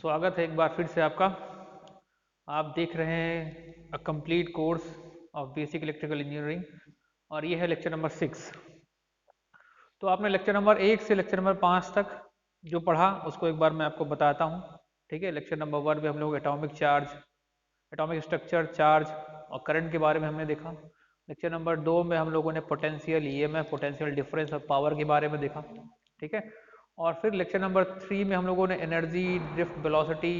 स्वागत है एक बार फिर से आपका। आप देख रहे हैं a complete course of basic electrical engineering और ये है लेक्चर नंबर 6। तो आपने लेक्चर नंबर 1 से लेक्चर नंबर 5 तक जो पढ़ा उसको एक बार मैं आपको बताता हूँ। ठीक है, लेक्चर नंबर 1 में हम लोग atomic charge, atomic structure, charge और करंट के बारे में हमने देखा। लेक्चर नंबर 2 में हम लोगों ने पोटेंशियल, ईएमएफ, पोटेंशियल डिफरेंस और पावर के बारे में देखा। ठीक है, और फिर लेक्चर नंबर 3 में हम लोगों ने एनर्जी, ड्रिफ्ट, वेलोसिटी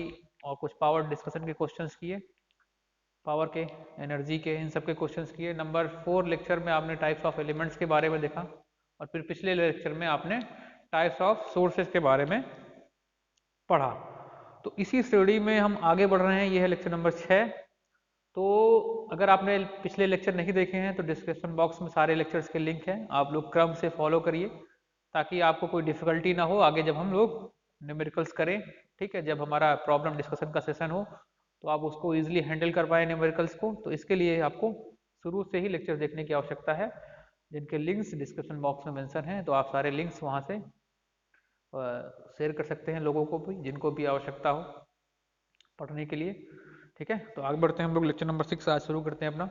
और कुछ पावर डिस्कशन के क्वेश्चंस किए, पावर के, एनर्जी के, इन सब के क्वेश्चंस किए। नंबर 4 लेक्चर में आपने टाइप्स ऑफ एलिमेंट्स के बारे में देखा और फिर पिछले लेक्चर में आपने टाइप्स ऑफ सोर्सेज के बारे में पढ़ा। तो इसी श्रेणी में हम आगे बढ़ रहे हैं, ये है लेक्चर नंबर 6। तो अगर आपने पिछले लेक्चर नहीं देखे हैं तो डिस्क्रिप्शन बॉक्स में सारे लेक्चर्स के लिंक हैं, आप लोग क्रम से फॉलो करिए ताकि आपको कोई डिफिकल्टी ना हो आगे जब हम लोग न्यूमेरिकल्स करें। ठीक है, जब हमारा प्रॉब्लम डिस्कशन का सेशन हो तो आप उसको इजीली हैंडल कर पाए न्यूमेरिकल्स को। तो इसके लिए आपको शुरू से ही लेक्चर देखने की आवश्यकता है, जिनके लिंक्स डिस्क्रिप्शन बॉक्स में मेंशन हैं। तो आप सारे लिंक्स वहाँ से शेयर कर सकते हैं लोगों को भी, जिनको भी आवश्यकता हो पढ़ने के लिए। ठीक है, तो आगे बढ़ते हैं हम लोग लेक्चर नंबर 6 आज शुरू करते हैं अपना।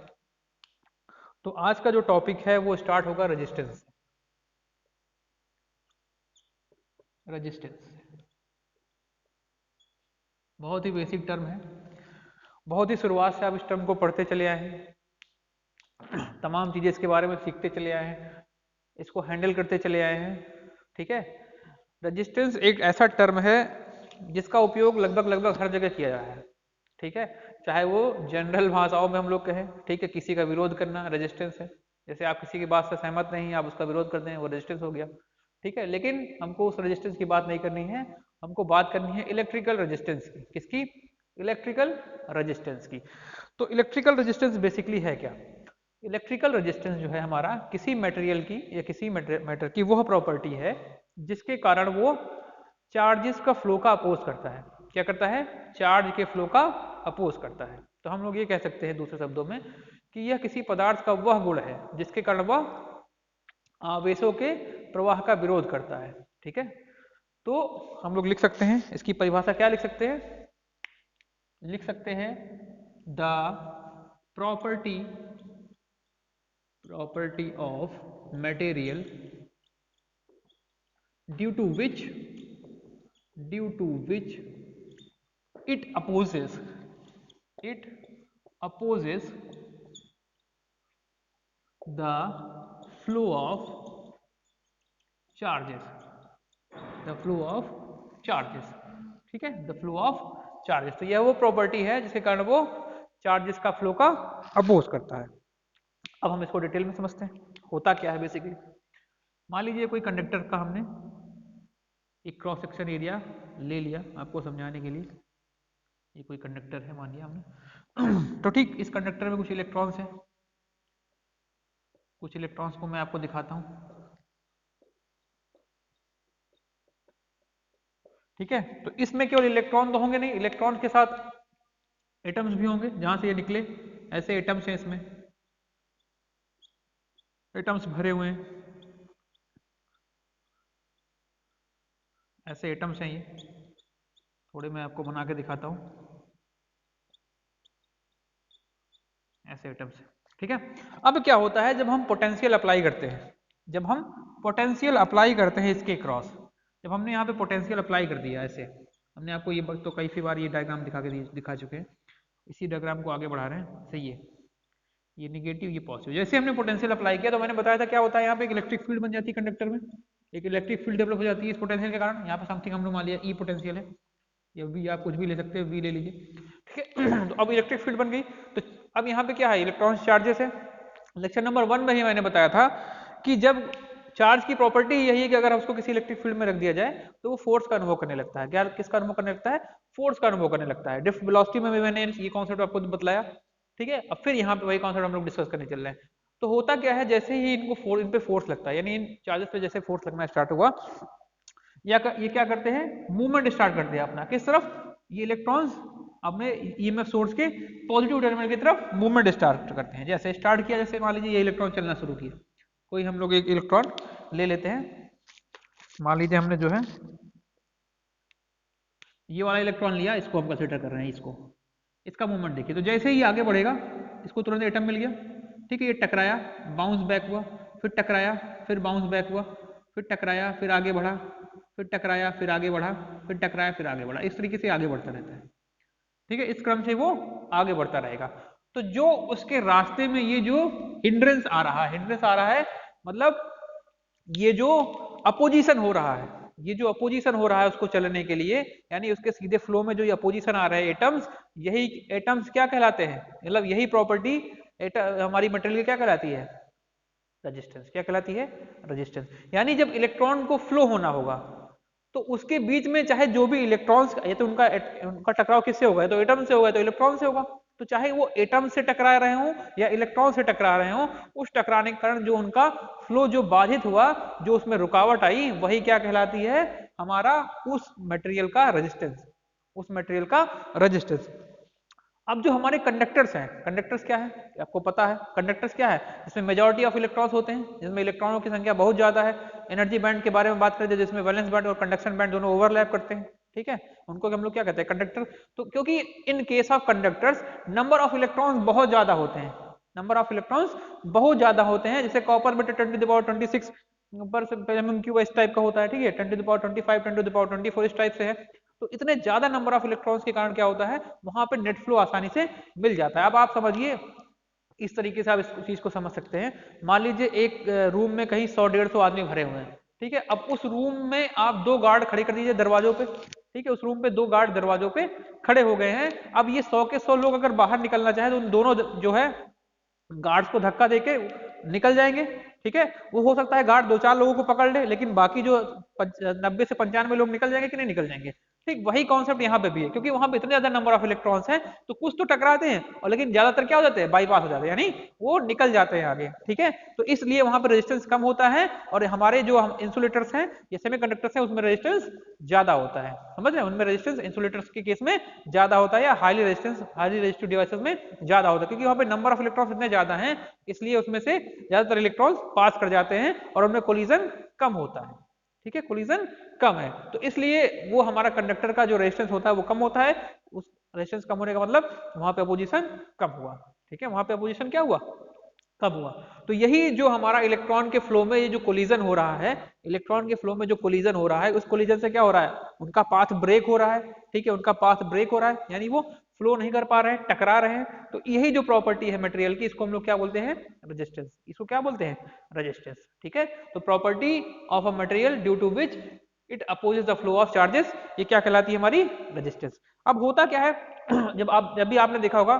तो आज का जो टॉपिक है वो स्टार्ट होगा रेजिस्टेंस। रेजिस्टेंस बहुत ही बेसिक टर्म है, बहुत ही शुरुआत से आप इस टर्म को पढ़ते चले आए हैं, तमाम चीजें इसके बारे में सीखते चले आए हैं, इसको हैंडल करते चले आए हैं। ठीक है, रेजिस्टेंस एक ऐसा टर्म है जिसका उपयोग लगभग हर जगह किया जा रहा है। ठीक है, चाहे वो जनरल भाषाओं में हम लोग कहें, ठीक है, किसी का विरोध करना रेजिस्टेंस है। जैसे आप किसी की बात से सहमत नहीं, आप उसका विरोध करते हैं, वो रेजिस्टेंस हो गया। ठीक है, लेकिन हमको उस रेजिस्टेंस की बात नहीं करनी है, हमको बात करनी है इलेक्ट्रिकल रेजिस्टेंस की। किसकी? इलेक्ट्रिकल रेजिस्टेंस की। तो इलेक्ट्रिकल रेजिस्टेंस बेसिकली है क्या? इलेक्ट्रिकल रेजिस्टेंस जो है हमारा किसी मटेरियल की या किसी मैटर की वह प्रॉपर्टी है जिसके कारण वो चार्जेस का फ्लो का अपोज करता है। क्या करता है? चार्ज के फ्लो का अपोज करता है। तो हम लोग ये कह सकते हैं दूसरे शब्दों में कि यह किसी पदार्थ का वह गुण है जिसके कारण वह आवेशों के प्रवाह का विरोध करता है। ठीक है, तो हम लोग लिख सकते हैं, इसकी परिभाषा क्या लिख सकते हैं? लिख सकते हैं the property of material due to which it opposes the flow of charges, ठीक है, द फ्लो ऑफ चार्जेस। तो यह वो प्रॉपर्टी है जिसके कारण वो चार्जेस का फ्लो का अपोज करता है। अब हम इसको डिटेल में समझते हैं, होता क्या है बेसिकली। मान लीजिए कोई कंडक्टर का हमने एक क्रॉस सेक्शन एरिया ले लिया आपको समझाने के लिए। ये कोई कंडक्टर है मान लिया हमने तो ठीक, इस कंडक्टर में कुछ इलेक्ट्रॉन्स हैं, कुछ इलेक्ट्रॉन्स को मैं आपको दिखाता हूं। ठीक है, तो इसमें केवल इलेक्ट्रॉन तो होंगे नहीं, इलेक्ट्रॉन के साथ एटम्स भी होंगे जहां से ये निकले। ऐसे एटम्स हैं, इसमें एटम्स भरे हुए हैं, ऐसे एटम्स हैं ये। थोड़े मैं आपको बना के दिखाता हूं, ऐसे एटम्स हैं। ठीक है, अब क्या होता है जब हम पोटेंशियल अप्लाई करते हैं, जब हम पोटेंशियल अप्लाई करते हैं इसके क्रॉस, जब हमने यहाँ पे पोटेंशियल अप्लाई कर दिया ऐसे, हमने आपको ये तो कई बार ये डायग्राम दिखा चुके हैं, इसी डायग्राम को आगे बढ़ा रहे हैं। सही है, ये निगेटिव, ये पॉजिटिव। जैसे हमने पोटेंशियल अप्लाई किया तो मैंने बताया था क्या होता है, यहाँ पे एक इलेक्ट्रिक फील्ड बन जाती है कंडक्टर में, एक इलेक्ट्रिक फील्ड डेवलप हो जाती है इस पोटेंशियल के कारण। यहाँ पे समथिंग हम लोग मान लिया ई पोटेंशियल है, या वी, आप कुछ भी ले सकते हो, वी ले लीजिए। ठीक है, तो अब इलेक्ट्रिक फील्ड बन गई। तो अब यहाँ पे क्या है? इलेक्ट्रॉन्स, चार्जेस है। लेक्चर नंबर 1 में ही मैंने बताया था कि जब चार्ज की प्रॉपर्टी यही है कि अगर उसको किसी इलेक्ट्रिक फील्ड में रख दिया जाए तो वो फोर्स का अनुभव करने लगता है। क्या, किसका अनुभव करने लगता है? फोर्स का अनुभव करने लगता है। ड्रिफ्ट वेलोसिटी में भी मैंने ये कॉन्सेप्ट आपको बतलाया। ठीक है, अब फिर यहाँ पे वही कॉन्सेप्ट हम लोग डिस्कस करने चल रहे हैं। तो होता क्या है, जैसे ही इन पे फोर्स लगता है, यानी इन चार्जेस पे जैसे फोर्स लगना स्टार्ट हुआ, ये क्या करते हैं? मूवमेंट स्टार्ट करते हैं अपना। किस तरफ? ये इलेक्ट्रॉन्स अपने ईएमएफ सोर्स के पॉजिटिव टर्मिनल की तरफ मूवमेंट स्टार्ट करते हैं। जैसे स्टार्ट किया, जैसे मान लीजिए ये इलेक्ट्रॉन चलना शुरू किया, कोई हम लोग एक इलेक्ट्रॉन ले लेते हैं, मान लीजिए हमने जो है ये वाला इलेक्ट्रॉन लिया, इसको हम कंसिडर कर रहे हैं, इसको, इसका मूवमेंट देखिए। तो जैसे ही आगे बढ़ेगा इसको तुरंत एटम मिल गया, ठीक है, ये टकराया, बाउंस बैक हुआ, फिर टकराया, फिर बाउंस बैक हुआ, फिर टकराया, फिर आगे बढ़ा, फिर टकराया, फिर आगे बढ़ा, फिर टकराया, फिर आगे बढ़ा, इस तरीके से आगे बढ़ता रहता है, ठीक है, इस क्रम से वो आगे बढ़ता रहेगा। तो जो उसके रास्ते में ये जो हिंड्रेंस आ रहा है, हिंड्रेंस आ रहा है मतलब ये जो अपोजिशन हो रहा है, ये जो अपोजिशन हो रहा है उसको चलने के लिए, यानी उसके सीधे फ्लो में जो ये अपोजिशन आ रहा है एटम्स, यही एटम्स क्या कहलाते हैं, मतलब यही प्रॉपर्टी हमारी मटेरियल क्या कहलाती है, रेजिस्टेंस। क्या कहलाती है, रेजिस्टेंस। यानी जब इलेक्ट्रॉन को फ्लो होना होगा तो उसके बीच में चाहे जो भी इलेक्ट्रॉन्स, या तो उनका टकराव किससे होगा, तो एटम से होगा, तो इलेक्ट्रॉन से होगा। तो चाहे वो एटम से टकरा रहे हो या इलेक्ट्रॉन से टकरा रहे हो, उस टकराने के कारण जो उनका फ्लो जो बाधित हुआ, जो उसमें रुकावट आई, वही क्या कहलाती है, हमारा उस मटेरियल का रेजिस्टेंस, उस मटेरियल का रेजिस्टेंस। अब जो हमारे कंडक्टर्स हैं, कंडक्टर्स क्या है आपको पता है, कंडक्टर्स क्या है, जिसमें मेजॉरिटी ऑफ इलेक्ट्रॉन्स होते हैं, जिसमें इलेक्ट्रॉनों की संख्या बहुत ज्यादा है। एनर्जी बैंड के बारे में बात करें जिसमें वैलेंस बैंड और कंडक्शन बैंड दोनों ओवरलैप करते हैं, ठीक है, उनको हम लोग क्या कहते हैं, कंडक्टर। तो क्योंकि in case of conductors number of electrons बहुत ज्यादा होते हैं, नंबर ऑफ इलेक्ट्रॉन्स बहुत ज्यादा होते हैं, जैसे कॉपर में 10⁻26 पर mm³ इस टाइप का होता है, ठीक है, 10⁻25 10⁻24 इस टाइप से है। तो इतने ज्यादा नंबर ऑफ इलेक्ट्रॉन्स के कारण क्या होता है, वहां पे नेट फ्लो आसानी से मिल जाता है। अब आप समझिए, इस तरीके से आप इस चीज को समझ सकते हैं। मान लीजिए एक रूम में कहीं 100-150 आदमी भरे हुए हैं, ठीक है, अब उस रूम में आप 2 गार्ड खड़े कर दीजिए दरवाजों पे, ठीक है, उस रूम पे 2 गार्ड दरवाजों पे खड़े हो गए हैं। अब ये 100 के 100 लोग अगर बाहर निकलना चाहे तो उन दोनों जो है गार्ड्स को धक्का देके निकल जाएंगे, ठीक है। वो हो सकता है गार्ड 2-4 लोगों को पकड़ ले, लेकिन बाकी जो 90 से 95 लोग निकल जाएंगे कि नहीं निकल जाएंगे। ठीक वही कॉन्सेप्ट यहाँ पे भी है, क्योंकि वहां पे इतने ज्यादा नंबर ऑफ इलेक्ट्रॉन्स हैं तो कुछ तो टकराते हैं, और लेकिन ज्यादातर क्या हो जाते हैं, बाईपास हो जाते हैं, यानी वो निकल जाते हैं आगे, ठीक है। तो इसलिए वहां पे रेजिस्टेंस कम होता है, और हमारे जो हम इंसुलेटर्स हैं या सेमीकंडक्टर्स हैं उसमें रेजिस्टेंस ज्यादा होता है, समझ रहे हैं, उनमें रेजिस्टेंस इंसुलेटर्स के केस में ज्यादा होता है, या हाईली रेजिस्टिव डिवाइसेस में ज्यादा होता है, क्योंकि वहां पे नंबर ऑफ इलेक्ट्रॉन्स इतने ज्यादा हैं, इसलिए उसमें से ज्यादातर इलेक्ट्रॉन्स पास कर जाते हैं और उनमें कोलिजन कम होता है, ठीक है, कोलिजन कम है। तो इसलिए वो हमारा कंडक्टर का जो रेजिस्टेंस होता है वो कम होता है, उस रेजिस्टेंस कम होने का मतलब वहां पे अपोजिशन कम हुआ, ठीक है, वहां पे अपोजिशन क्या हुआ, कब हुआ। तो यही जो हमारा इलेक्ट्रॉन के फ्लो में ये जो कोलिजन हो रहा है, इलेक्ट्रॉन के फ्लो में जो कोलिजन हो रहा है, उस कोलिजन से क्या हो रहा है, उनका पाथ ब्रेक हो रहा है, ठीक है, उनका पाथ ब्रेक हो रहा है, यानी वो फ्लो नहीं कर पा रहे हैं, टकरा रहे हैं। तो यही जो प्रॉपर्टी है मटेरियल की, इसको हम लोग क्या बोलते हैं, रेजिस्टेंस, इसको क्या बोलते हैं, रेजिस्टेंस, ठीक है। तो property of a material due to which it opposes the flow of charges, ये क्या कहलाती है, हमारी रेजिस्टेंस। अब होता क्या है, जब भी आपने देखा होगा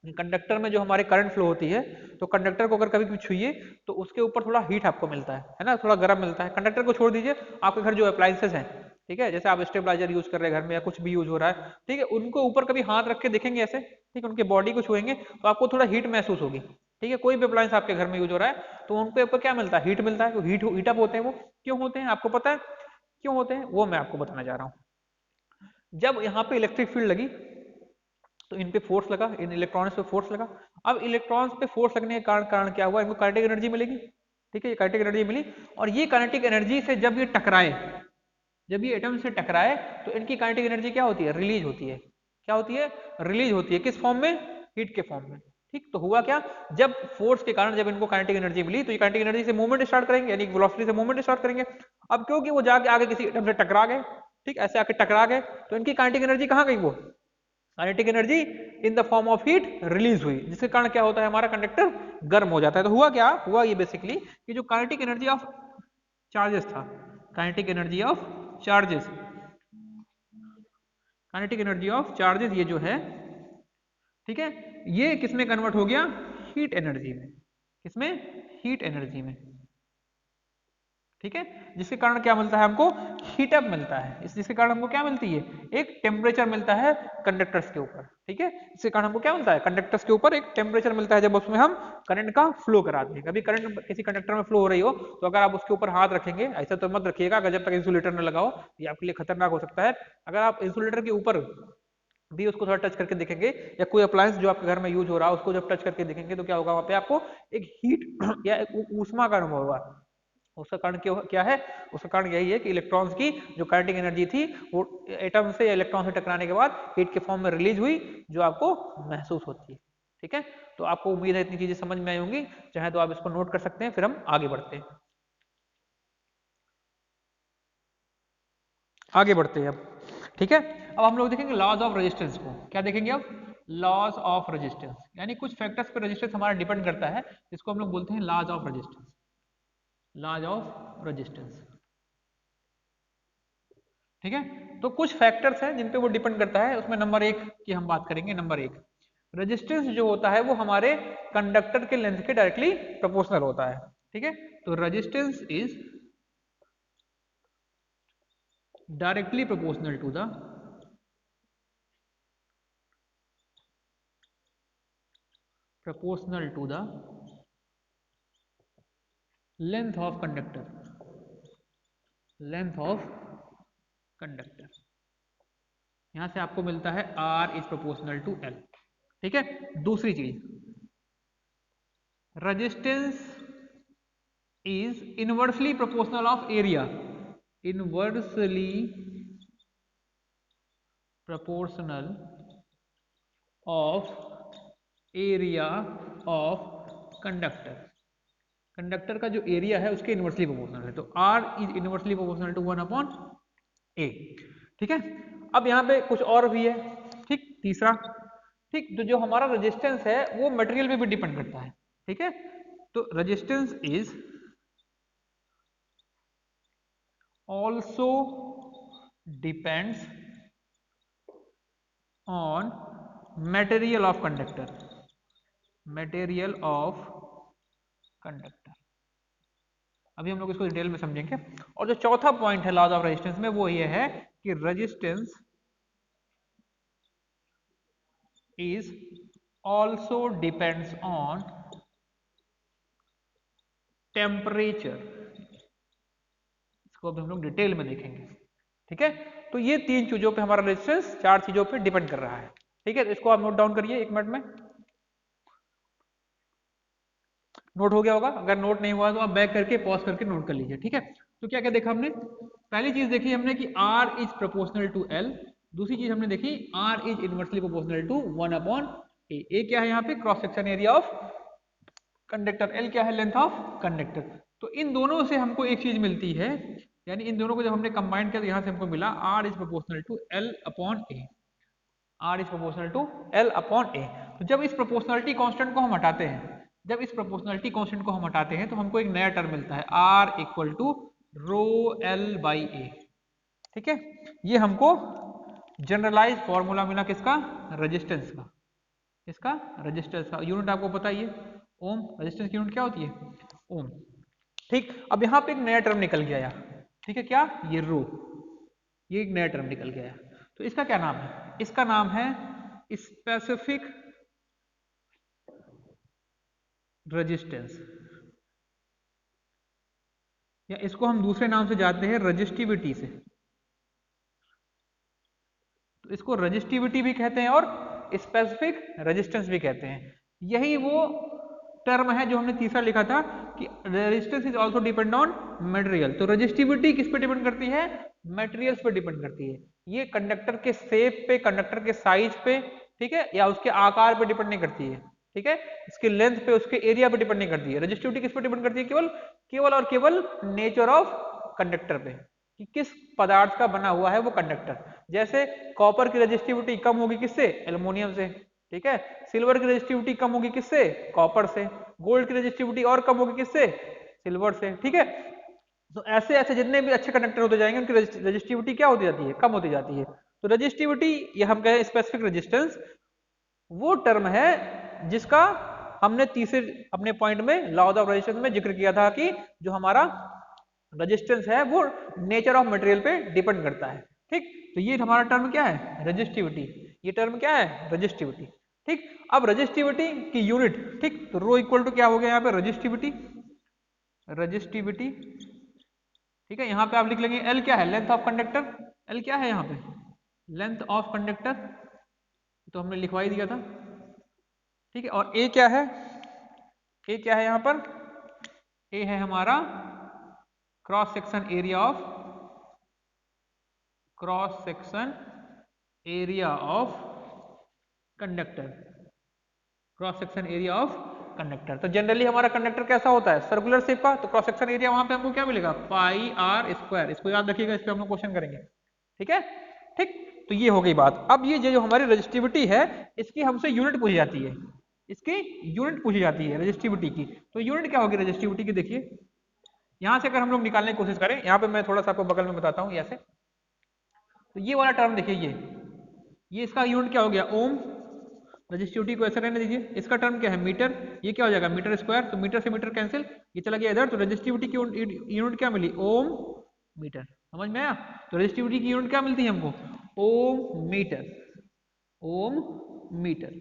कंडक्टर में जो हमारे करंट फ्लो होती है, तो कंडक्टर को अगर कभी भी छुइए तो उसके ऊपर थोड़ा हीट आपको मिलता है ना, थोड़ा गर्म मिलता है। कंडक्टर को छोड़ दीजिए, आपके घर जो अप्लायंसेस हैं, ठीक है, जैसे आप स्टेबलाइजर यूज कर रहे हैं घर में या कुछ भी यूज हो रहा है, ठीक है, उनको ऊपर कभी हाथ रख के देखेंगे ऐसे, ठीक है, उनके बॉडी को छुएंगे तो आपको थोड़ा हीट महसूस होगी, ठीक है। कोई भी अप्लायंस आपके घर में यूज हो रहा है तो उनके ऊपर क्या मिलता है, हीट मिलता है, हीटअप होते हैं। वो क्यों होते हैं आपको पता है, क्यों होते हैं वो मैं आपको बताना चाह रहा हूँ। जब यहाँ पे इलेक्ट्रिक फील्ड लगी तो इन पे फोर्स लगा, इन इलेक्ट्रॉन्स पे फोर्स लगा। अब इलेक्ट्रॉन्स पे फोर्स लगने के कारण क्या हुआ, इनको काइनेटिक एनर्जी मिलेगी, ठीक है, ये काइनेटिक एनर्जी मिली, और ये काइनेटिक एनर्जी से जब ये टकराए, जब ये एटम से टकराए तो इनकी काइनेटिक एनर्जी क्या होती है, रिलीज होती है। क्या होती है, रिलीज होती है, किस फॉर्म में, हीट के फॉर्म में, ठीक। तो हुआ क्या, जब फोर्स के कारण जब इनको काइनेटिक एनर्जी मिली तो ये काइनेटिक एनर्जी से मूवमेंट स्टार्ट करेंगे, यानी वेलोसिटी से मूवमेंट स्टार्ट करेंगे। अब क्योंकि वो जाके आगे किसी एटम से टकरा गए, ठीक, ऐसे आके टकरा गए, तो इनकी काइनेटिक एनर्जी कहाँ गई, वो kinetic energy in the form of heat release हुई, जिसके कारण क्या होता है, हमारा कंडक्टर गर्म हो जाता है। तो हुआ क्या, हुआ ये बेसिकली कि जो काइनेटिक एनर्जी ऑफ चार्जेस था, kinetic energy of charges, kinetic energy of charges ये जो है, ठीक है, ये किसमें कन्वर्ट हो गया, हीट एनर्जी में, किसमें, हीट एनर्जी में, ठीक है, जिसके कारण क्या मिलता है हमको, हीट अप मिलता है। जिसके कारण हमको क्या मिलती है, एक टेम्परेचर मिलता है कंडक्टर्स के ऊपर, ठीक है, इसके कारण हमको क्या मिलता है, कंडक्टर्स के ऊपर एक टेम्परेचर मिलता है जब उसमें हम करंट का फ्लो कराते हैं। कभी करंट किसी कंडक्टर में फ्लो हो रही हो तो अगर आप उसके ऊपर हाथ रखेंगे, ऐसा तो मत रखिएगा अगर जब तक इंसुलेटर न लगाओ, ये आपके लिए खतरनाक हो सकता है। अगर आप इंसुलेटर के ऊपर भी उसको थोड़ा टच करके देखेंगे, या कोई अप्लायंस जो आपके घर में यूज हो रहा है उसको जब टच करके देखेंगे तो क्या होगा, वहां पे आपको एक हीट या एक ऊष्मा का अनुभव होगा, उसका कारण क्या है? उसका कारण यही है कि इलेक्ट्रॉन्स की जो काइनेटिक एनर्जी थी वो एटम से या इलेक्ट्रॉन से टकराने के बाद हीट के फॉर्म में रिलीज हुई, जो आपको महसूस होती है। ठीक है, तो आपको उम्मीद है इतनी चीजें समझ में आई होंगी, चाहे तो आप इसको नोट कर सकते हैं, फिर हम आगे बढ़ते हैं। आगे बढ़ते हैं अब। ठीक है, अब हम लोग देखेंगे लॉज ऑफ रेजिस्टेंस को। क्या देखेंगे अब? लॉज ऑफ रेजिस्टेंस, यानी कुछ फैक्टर्स पर रेजिस्टेंस हमारा डिपेंड करता है, इसको हम लोग बोलते हैं laws of resistance. Laws of resistance, ठीक है। तो कुछ फैक्टर्स हैं जिन पे वो डिपेंड करता है, उसमें नंबर 1 की हम बात करेंगे। नंबर 1, रेजिस्टेंस जो होता है वो हमारे कंडक्टर के लेंथ के डायरेक्टली प्रोपोर्शनल होता है। ठीक है, तो resistance is directly proportional to the length of conductor, length of conductor. यहां से आपको मिलता है R is proportional to L। ठीक है, दूसरी चीज, resistance is inversely proportional of area, inversely proportional of area of conductor. Conductor का जो एरिया है उसके इनवर्सली प्रोपोर्शनल है, तो R is inversely proportional to 1/A। ठीक है, अब यहाँ पे कुछ और भी है। ठीक, तीसरा, ठीक, तो जो हमारा रेजिस्टेंस है वो मटेरियल पे भी डिपेंड करता है। ठीक है, तो resistance is also depends on material of conductor, material of conductor. अभी हम लोग इसको डिटेल में समझेंगे। और जो चौथा पॉइंट है लॉज ऑफ रेजिस्टेंस में वो ये है कि resistance is also depends on temperature. इसको अभी हम लोग डिटेल में देखेंगे। ठीक है, तो ये 3 चीजों पे हमारा रेजिस्टेंस 4 चीजों पे डिपेंड कर रहा है। ठीक है, इसको आप नोट डाउन करिए 1 मिनट में। नोट हो गया होगा, अगर नोट नहीं हुआ तो आप बैक करके पॉज करके नोट कर लीजिए। ठीक है, तो क्या क्या देखा हमने? पहली चीज देखी हमने कि R is proportional to L। दूसरी चीज हमने देखी R is inversely proportional to 1/A। A क्या है यहाँ पे? Cross section area of conductor. L क्या है? Length of conductor. तो इन दोनों से हमको एक चीज मिलती है, यानी इन दोनों को जब हमने कंबाइन किया तो यहाँ से हमको मिला R is proportional to L/A। R is proportional to L/A। तो जब इस प्रोपोर्शनलिटी कांस्टेंट को हम हटाते हैं, जब इस प्रोपोर्शनलिटी कांस्टेंट को हम हटाते हैं तो हमको एक नया टर्म मिलता है R equal to row L/A। ठीक है, ये हमको जनरलाइज फॉर्मूला मिला किसका? रेजिस्टेंस का। किसका? रेजिस्टेंस का। यूनिट आपको पता ही है, ओम। रेजिस्टेंस की यूनिट क्या होती है? ओम। ठीक, अब यहाँ पे एक नया टर्म निकल गया यार। ठीक है, क्या? ये रो, ये एक नया टर्म निकल गया। तो इसका क्या नाम है? इसका नाम है स्पेसिफिक रेजिस्टेंस, या इसको हम दूसरे नाम से जानते हैं रेजिस्टिविटी से। तो इसको रेजिस्टिविटी भी कहते हैं और स्पेसिफिक रेजिस्टेंस भी कहते हैं। यही वो टर्म है जो हमने तीसरा लिखा था कि resistance is also depend on material. तो रेजिस्टिविटी किस पे डिपेंड करती है? मटेरियल्स पे डिपेंड करती है। ये कंडक्टर के शेप पे, कंडक्टर के साइज पे, ठीक है, या उसके आकार पे डिपेंड नहीं करती है। ठीक है, इसके लेंथ पे, उसके एरिया पे डिपेंड नहीं करती है। रेजिस्टिविटी किस पे डिपेंड करती है? केवल केवल और केवल नेचर ऑफ कंडक्टर पे, कि किस पदार्थ का बना हुआ है वो कंडक्टर। जैसे कॉपर की रेजिस्टिविटी कम होगी किससे? एल्युमिनियम से। ठीक है, सिल्वर की रेजिस्टिविटी कम होगी किससे? कॉपर से। गोल्ड की रेजिस्टिविटी और कम होगी किससे? सिल्वर से। ठीक है, तो ऐसे ऐसे जितने भी अच्छे कंडक्टर होते जाएंगे उनकी रेजिस्टिविटी क्या होती जाती है? कम होती जाती है। तो रेजिस्टिविटी, ये हम कहें स्पेसिफिक रेजिस्टेंस, वो टर्म है जिसका हमने तीसरे अपने पॉइंट में लॉज ऑफ रेजिस्टेंस में जिक्र किया था कि जो हमारा रेजिस्टेंस है वो नेचर ऑफ मटेरियल पे डिपेंड करता है। ठीक, तो ये हमारा टर्म क्या है? रेजिस्टिविटी। ये टर्म क्या है? रेजिस्टिविटी। ठीक, अब रेजिस्टिविटी की यूनिट, ठीक, तो रो इक्वल टू क्या हो गया यहाँ पे? रेजिस्टिविटी। रेजिस्टिविटी, ठीक है, यहाँ पे आप लिख लेंगे एल क्या है? Length of conductor. एल क्या है यहाँ पे? लेंथ ऑफ कंडक्टर, तो हमने लिखवा ही दिया था। ठीक है, और ए क्या है? ए क्या है यहाँ पर? ए है हमारा cross section area of conductor, cross section area of conductor. तो जनरली हमारा कंडक्टर कैसा होता है, सर्कुलर शेप का, तो क्रॉस सेक्शन एरिया वहां पे हमको क्या मिलेगा, पाई आर स्क्वायर। इसको याद रखिएगा, इस पे हम लोग क्वेश्चन करेंगे, ठीक है। ठीक, तो ये हो गई बात। अब ये जो हमारी रजिस्टिविटी है, इसकी हमसे यूनिट पूछी जाती है, इसकी यूनिट पूछी जाती है रजिस्टिविटी की। तो यूनिट क्या होगी रजिस्टिविटी की, देखिए यहां से अगर हम लोग निकालने की कोशिश करें, यहाँ पे मैं थोड़ा सा आपको बगल में बताता हूँ ऐसे, तो ये वाला टर्म देखिए, ये इसका यूनिट क्या हो गया, ओम। रजिस्टिविटी को ऐसे रहने दीजिए, इसका टर्म क्या है, मीटर, ये क्या हो जाएगा मीटर स्क्वायर, तो मीटर से मीटर कैंसिल, ये चला गया इधर, तो रजिस्टिविटी की यूनिट क्या मिली, ओम मीटर। समझ में आया, तो रजिस्टिविटी की यूनिट क्या मिलती है हमको, ओम मीटर, ओम मीटर।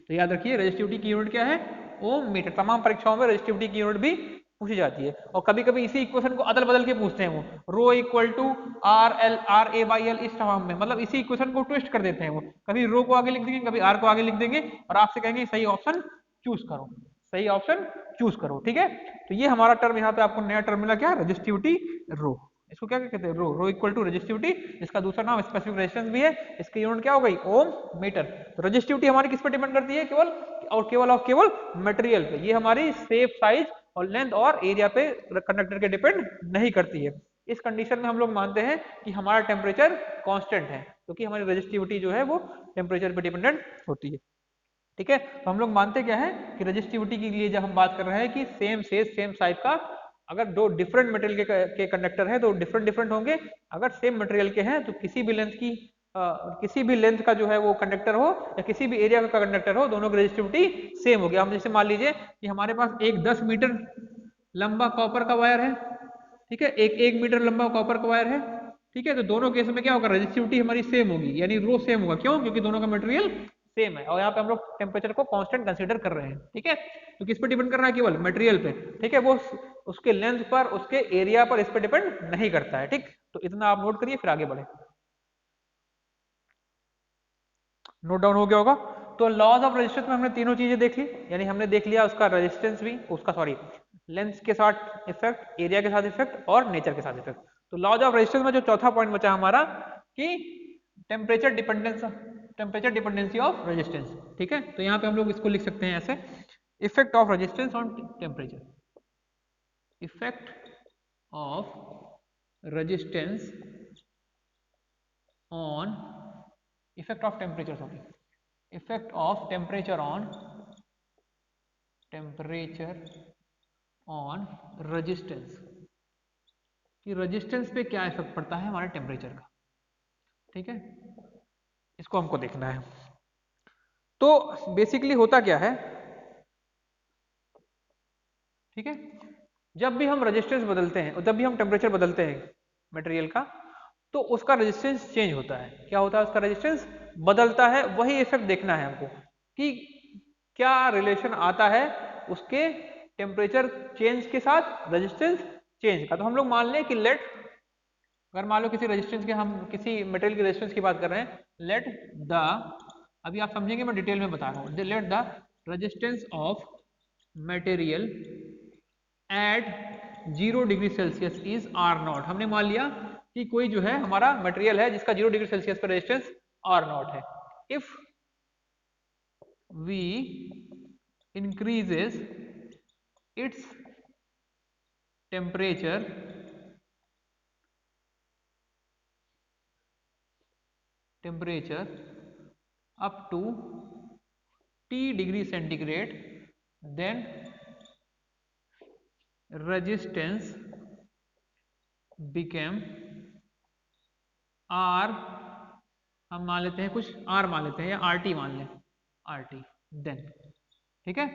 तो याद रखिए रजिस्टिविटी की यूनिट क्या है, ओम मीटर। तमाम परीक्षाओं में रजिस्टिविटी की यूनिट भी पूछी जाती है, और कभी कभी इसी इक्वेशन को अदल बदल के पूछते हैं, वो rho equal to R A by L, इस फॉर्म में, मतलब इसी इक्वेशन को ट्विस्ट कर देते हैं वो, कभी रो को आगे लिख देंगे, कभी आर को आगे लिख देंगे, और आपसे कहेंगे सही ऑप्शन चूज करो, सही ऑप्शन चूज करो, ठीक है। तो ये हमारा टर्म यहाँ पे आपको नया टर्म मिला, क्या, रजिस्टिविटी रो। इसको क्या कहते हैं, रो इक्वल टू रजिस्टिविटी, इसका दूसरा नाम स्पेसिफिक रेजिस्टेंस भी है, इसकी यूनिट क्या हो गई, ओम मीटर। तो रजिस्टिविटी हमारी किस पर डिपेंड करती है, केवल और केवल मटेरियल पे, ये हमारी शेप, साइज और लेंथ और एरिया पे कंडक्टर के डिपेंड नहीं करती है। इस कंडीशन में हम लोग मानते हैं कि हमारा टेम्परेचर कांस्टेंट है, क्योंकि हमारी रजिस्टिविटी जो है वो टेम्परेचर पे डिपेंडेंट होती है, ठीक है। तो हम लोग मानते क्या है कि रजिस्टिविटी के लिए जब हम बात कर रहे हैं कि सेम सेज सेम साइज का, अगर दो डिफरेंट मटेरियल के कंडक्टर हैं तो डिफरेंट होंगे, अगर सेम मटेरियल के हैं तो किसी भी लेंथ का जो है वो कंडक्टर हो या किसी भी एरिया का कंडक्टर हो, दोनों की रजिस्टिविटी सेम होगी। हम जैसे मान लीजिए कि हमारे पास एक 10 मीटर लंबा कॉपर का वायर है, ठीक है, एक 1 मीटर लंबा कॉपर का वायर है, ठीक है, तो दोनों केस में क्या होगा, रजिस्टिविटी हमारी सेम होगी, यानी रो सेम होगा, क्यों, क्योंकि दोनों का मटेरियल सेम है, और यहाँ पे हम लोग टेम्परेचर को कांस्टेंट कंसीडर कर रहे हैं, ठीक है। तो किस पे डिपेंड कर रहा है, केवल मटेरियल पे, ठीक है, वो उसके लेंथ पर, उसके एरिया पर, इस पे डिपेंड नहीं करता है, ठीक। तो इतना आप नोट करिए, फिर आगे बढ़े। नोट डाउन हो गया होगा। तो लॉज ऑफ रेजिस्टेंस में हमने तीनों चीजें देख ली, यानी हमने देख लिया उसका रेजिस्टेंस भी, उसका सॉरी लेंथ के साथ इफेक्ट, एरिया के साथ इफेक्ट और नेचर के साथ इफेक्ट। तो लॉज ऑफ रेजिस्टेंस में जो चौथा पॉइंट बचा हमारा कि टेम्परेचर डिपेंडेंसी ऑफ रेजिस्टेंस, ठीक है। तो यहाँ पे हम लोग इसको लिख सकते हैं ऐसे, effect of resistance on temperature, effect of resistance on, effect of temperature, sorry, effect of temperature on resistance, कि रेजिस्टेंस पे क्या इफेक्ट पड़ता है हमारे टेम्परेचर का, ठीक है, इसको हमको देखना है। तो बेसिकली होता क्या है, ठीक है, जब भी हम रेजिस्टेंस बदलते हैं और जब भी हम टेम्परेचर बदलते हैं मटेरियल का, तो उसका रेजिस्टेंस चेंज होता है। क्या होता है, उसका रेजिस्टेंस बदलता है। वही इफेक्ट देखना है हमको कि क्या रिलेशन आता है उसके टेम्परेचर चेंज के साथ रेजिस्टेंस चेंज का। तो हम लोग मान लें कि अगर मान लो किसी रेजिस्टेंस के, हम किसी मटेरियल के रेजिस्टेंस की बात कर रहे हैं, लेट द, अभी आप समझेंगे, मैं डिटेल में बता रहा हूँ, let the resistance of material at 0 degree Celsius is R0। हमने मान लिया कि कोई जो है हमारा मटेरियल है जिसका 0 डिग्री सेल्सियस पर रेजिस्टेंस R0 है। If we increases its temperature up to T degree centigrade, then resistance became R, हम मान लेते हैं कुछ R मान लेते हैं, या RT मान लें, RT, then, ठीक है।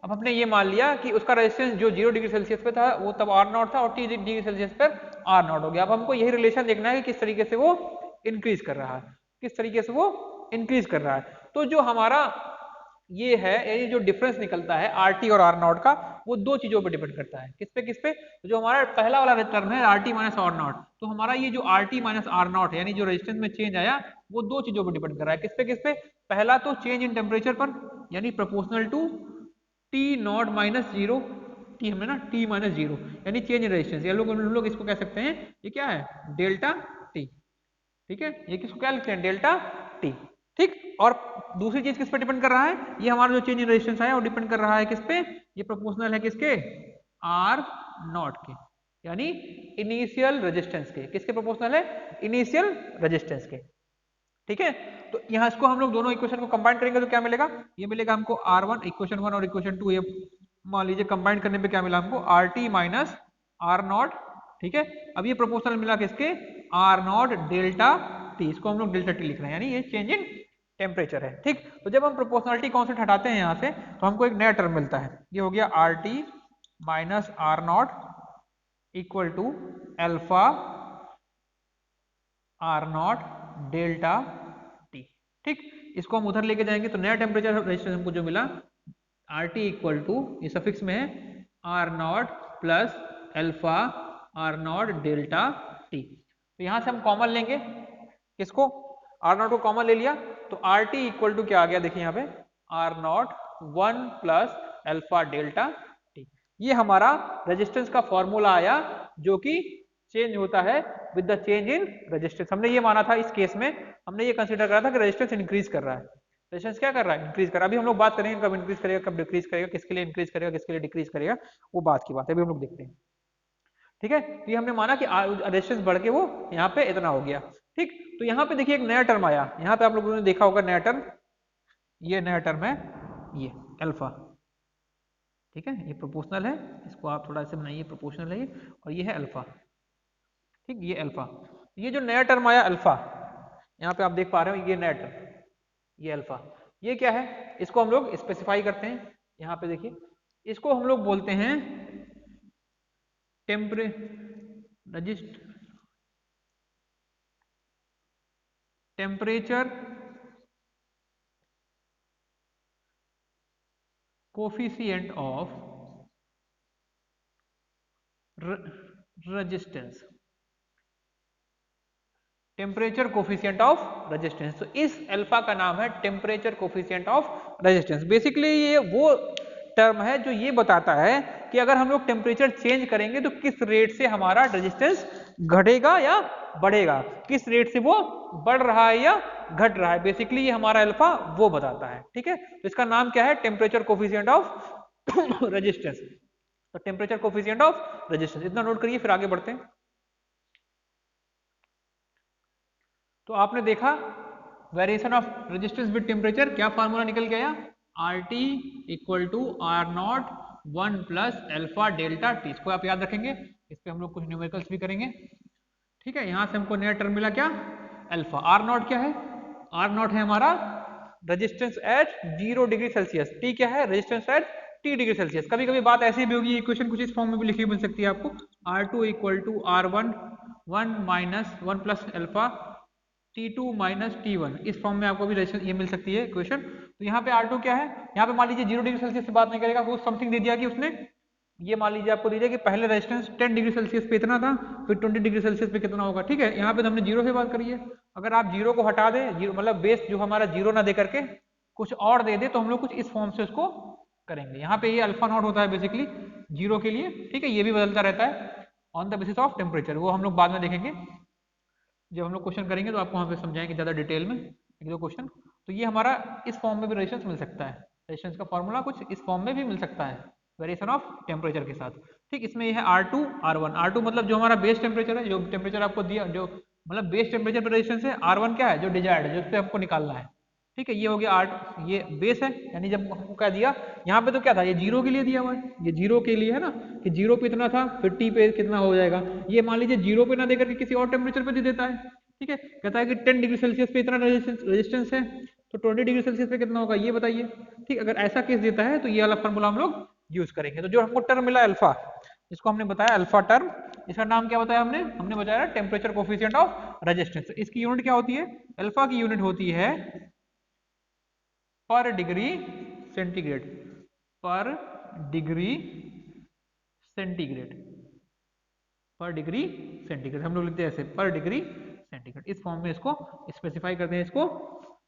अब हमने ये मान लिया कि उसका रेजिस्टेंस जो 0 डिग्री सेल्सियस पे था वो तब R0 था, और T डिग्री सेल्सियस पर R0 हो गया। अब हमको यही रिलेशन देखना है कि किस तरीके से वो इंक्रीज कर रहा है, किस तरीके से वो इंक्रीज कर रहा है। तो जो हमारा ये है, ये जो डिफरेंस निकलता है RT और R0 का, वो दो चीजों पर डिपेंड करता है। किस पे, किस पे, तो जो हमारा पहला वाला टर्म है RT माइनस R0, तो हमारा ये जो RT माइनस R0 है, यानी जो रेजिस्टेंस में चेंज आया, वो दो चीजों पर डिपेंड कर रहा है। किस पे, किस पे, पहला तो चेंज इन टेम्परेचर पर, यानी proportional to T0 minus 0, T हमने ना टी माइनस जीरो यानी चेंज इन रेजिस्टेंस, हम लोग इसको कह सकते हैं ये क्या है डेल्टा टी। ठीक है, ये किसको क्या लिखते हैं डेल्टा टी। ठीक, और दूसरी चीज किस पे डिपेंड कर रहा है, ये हमारा जो चेंज इन रेजिस्टेंस है वो डिपेंड कर रहा है किस पे, ये प्रोपोर्शनल है किसके आर नॉट के, यानी इनिशियल रेजिस्टेंस के। किसके प्रोपोर्शनल है इनिशियल रेजिस्टेंस के। ठीक है, तो यहाँ इसको हम लोग दोनों इक्वेशन को कंबाइन करेंगे तो क्या मिलेगा, ये मिलेगा हमको R1 इक्वेशन 1 और इक्वेशन 2, ये मान लीजिए कंबाइन करने पे क्या मिला हमको RT माइनस आर नॉट। ठीक है, अब ये प्रोपोर्शनल मिला किसके आर नॉट डेल्टा टी, इसको हम लोग डेल्टा टी लिख रहे हैं, यानी ये चेंज इन टेम्परेचर है। ठीक, तो जब हम प्रोपोर्शनलिटी कॉन्सेप्ट हटाते हैं यहाँ से तो हमको एक नया टर्म मिलता है, ये हो गया RT minus R naught equal to alpha R naught delta T. ठीक, इसको हम उधर लेके जाएंगे तो नया टेम्परेचर रेजिस्टेंस हमको जो मिला RT इक्वल टू ये सफिक्स में है R naught plus alpha R naught delta T. तो यहां से हम कॉमन लेंगे किसको, आर नॉट को कॉमन ले लिया तो आर टी इक्वल टू क्या आ गया, देखिए यहाँ पे R naught 1 plus alpha delta T. ये हमारा रेजिस्टेंस का फॉर्मूला आया जो कि चेंज होता है with the change in resistance. हमने ये माना था इस केस में, हमने ये कंसीडर करा था कि रेजिस्टेंस इंक्रीज कर रहा है, रेजिस्टेंस क्या कर रहा है इंक्रीज कर रहा है। अभी हम लोग बात करेंगे कब इंक्रीज करेगा कब डिक्रीज करेगा, किसके लिए इंक्रीज करेगा किसके लिए डिक्रीज करेगा, वो बात की बात है, अभी हम लोग देखते हैं। ठीक है, तो ये हमने माना कि रेजिस्टेंस बढ़ के वो यहाँ पे इतना हो गया। ठीक, तो यहाँ पे देखिए एक नया टर्म आया, यहाँ पे आप लोगों ने देखा होगा नया टर्म, ये नया टर्म है ये अल्फा। ठीक है, ये प्रोपोर्शनल है, इसको आप थोड़ा ऐसे बनाइए, प्रोपोर्शनल है ये, और ये है अल्फा। ठीक, ये अल्फा, ये जो नया टर्म आया अल्फा, यहाँ पे आप देख पा रहे हो ये नया टर्म, ये अल्फा, ये क्या है, इसको हम लोग स्पेसिफाई करते हैं। यहाँ पे देखिए इसको हम लोग बोलते हैं temperature coefficient of resistance, temperature coefficient of resistance. तो इस अल्फा का नाम है temperature coefficient of resistance. Basically ये वो टर्म है जो ये बताता है कि अगर हम लोग टेम्परेचर चेंज करेंगे तो किस रेट से हमारा रेजिस्टेंस घटेगा या बढ़ेगा, किस रेट से वो बढ़ रहा है या घट रहा है, बेसिकली ये हमारा अल्फा वो बताता है। ठीक है, तो इसका नाम क्या है टेम्परेचर कोफिशिएंट ऑफ रेजिस्टेंस। तो टेम्परेचर कोफिशिएंट ऑफ रेजिस्टेंस इतना नोट करिए, फिर आगे बढ़ते हैं। तो आपने देखा variation of resistance with temperature, क्या फार्मूला निकल के आया RT equal to R naught 1 plus alpha delta T. इसको आप याद रखेंगे, इस पे हम लोग कुछ न्यूमेरिकल्स भी करेंगे। ठीक है, यहां से हमको नया टर्म मिला क्या अल्फा। आर नॉट क्या है, आर नॉट है हमारा resistance at 0 degree Celsius, T क्या है resistance at T degree Celsius. कभी कभी बात ऐसी भी होगी, इक्वेशन कुछ इस फॉर्म में भी लिखी मिल सकती है आपको, R2 equal to R1 1 minus 1 plus alpha T2 minus T1, इस फॉर्म में आपको भी ये मिल सकती है इक्वेशन। तो यहाँ पे R2 क्या है, यहाँ पे मान लीजिए 0 डिग्री सेल्सियस से बात नहीं करेगा, वो समथिंग दे दिया कि उसने, ये मान लीजिए आपको दीजिए कि पहले रेजिस्टेंस 10 डिग्री सेल्सियस पे इतना था, फिर 20 डिग्री सेल्सियस पे कितना होगा। ठीक है, यहाँ पे तो हमने 0 से बात करी है, अगर आप 0 को हटा दें, जीरो मतलब बेस जो हमारा 0 ना दे करके कुछ और दे दे तो हम लोग कुछ इस फॉर्म से उसको करेंगे। यहाँ पे ये अल्फा नॉट होता है बेसिकली 0 के लिए। ठीक है, ये भी बदलता रहता है on the basis of temperature, वो हम लोग बाद में देखेंगे जब हम लोग क्वेश्चन करेंगे, तो आपको वहाँ पे समझाएंगे ज़्यादा डिटेल में एक दो क्वेश्चन। तो ये हमारा इस फॉर्म में भी रेजिस्टेंस मिल सकता है, रेजिस्टेंस का फॉर्मूला कुछ इस फॉर्म में भी मिल सकता है वेरिएशन ऑफ टेम्परेचर के साथ। ठीक, इसमें ये है R2 R1, R2 मतलब जो हमारा बेस टेम्परेचर है, जो टेम्परेचर आपको दिया, जो मतलब बेस टेम्परेचर पर रेजिस्टेंस है। R1 क्या है जो डिजायर्ड है, जो उससे आपको निकालना है। ठीक है, ये हो गया R2, ये बेस है, यानी जब हमको क्या दिया यहाँ पे तो क्या था, ये 0 के लिए दिया हुआ है, ये 0 के लिए है ना, कि 0 पे इतना था, फिर T पे कितना हो जाएगा। ये मान लीजिए 0 पे ना देकर के किसी और टेम्परेचर पे दे देता है। ठीक है, कहता है कि 10 डिग्री सेल्सियस पे इतना रेजिस्टेंस है, तो 20 डिग्री सेल्सियस पे कितना होगा ये बताइए। ठीक, अगर ऐसा केस देता है तो ये वाला फॉर्मूला हम लोग यूज करेंगे। तो जो हमको टर्म मिला अल्फा, इसको हमने बताया अल्फा टर्म, इसका नाम क्या बताया हमने बताया टेम्परेचर कोफिशिएंट ऑफ रेजिस्टेंस। इसकी यूनिट क्या होती है, अल्फा की यूनिट होती है पर डिग्री सेंटीग्रेड, पर डिग्री सेंटीग्रेड, पर डिग्री सेंटीग्रेड हम लोग लिखते हैं ऐसे पर डिग्री सेंटीग्रेड, इस फॉर्म में इसको स्पेसिफाई करते हैं, इसको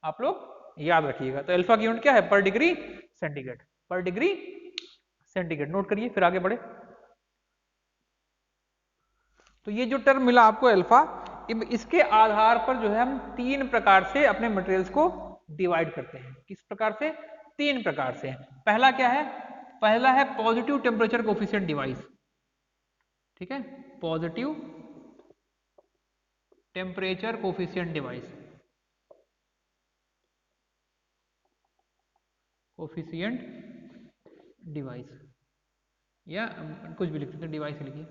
आप लोग याद रखिएगा। तो अल्फा की यूनिट क्या है पर डिग्री सेंटीग्रेड, पर डिग्री सेंटीग्रेड। नोट करिए फिर आगे बढ़े। तो ये जो टर्म मिला आपको अल्फा, इसके आधार पर जो है हम 3 प्रकार से अपने मटेरियल्स को डिवाइड करते हैं। किस प्रकार से? 3 प्रकार से। पहला क्या है? पहला है पॉजिटिव टेम्परेचर कोफिशिएंट डिवाइस। ठीक है, positive temperature coefficient device, coefficient device, या कुछ भी लिख सकते हैं, डिवाइस लिखिए।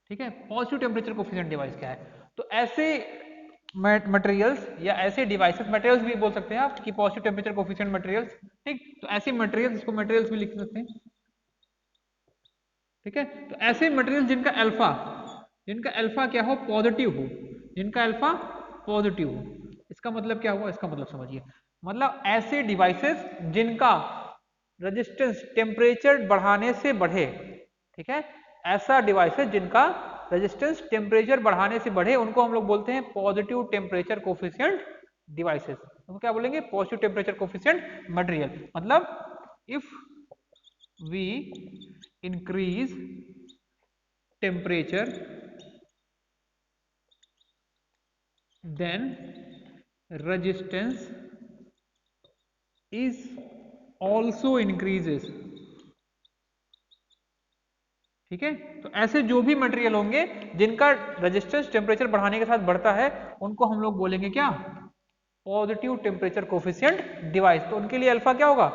ठीक है, पॉजिटिव टेम्परेचर कोफिशिएंट डिवाइस क्या है? तो ऐसे मटेरियल्स या ऐसे डिवाइसेस, मटेरियल्स भी बोल सकते हैं आप कि पॉजिटिव टेम्परेचर कोफिशिएंट मटेरियल्स। ठीक, तो ऐसे मटेरियल्स, इसको मटेरियल्स भी लिख सकते हैं। ठीक है, तो ऐसे मटेरियल जिनका अल्फा क्या हो? पॉजिटिव हो, जिनका अल्फा पॉजिटिव हो। इसका मतलब क्या हुआ? इसका मतलब समझिए, मतलब ऐसे डिवाइसेस जिनका रेजिस्टेंस टेम्परेचर बढ़ाने से बढ़े। ठीक है, ऐसा डिवाइस है जिनका रेजिस्टेंस टेम्परेचर बढ़ाने से बढ़े, उनको हम लोग बोलते हैं पॉजिटिव टेम्परेचर कोफिशिएंट डिवाइसेस। उनको क्या बोलेंगे? Positive temperature coefficient material. मतलब if we increase temperature then resistance is also increases। ठीक है, तो ऐसे जो भी मटेरियल होंगे जिनका रेजिस्टेंस टेम्परेचर बढ़ाने के साथ बढ़ता है, उनको हम लोग बोलेंगे क्या? Positive temperature coefficient device. तो उनके लिए अल्फा क्या होगा?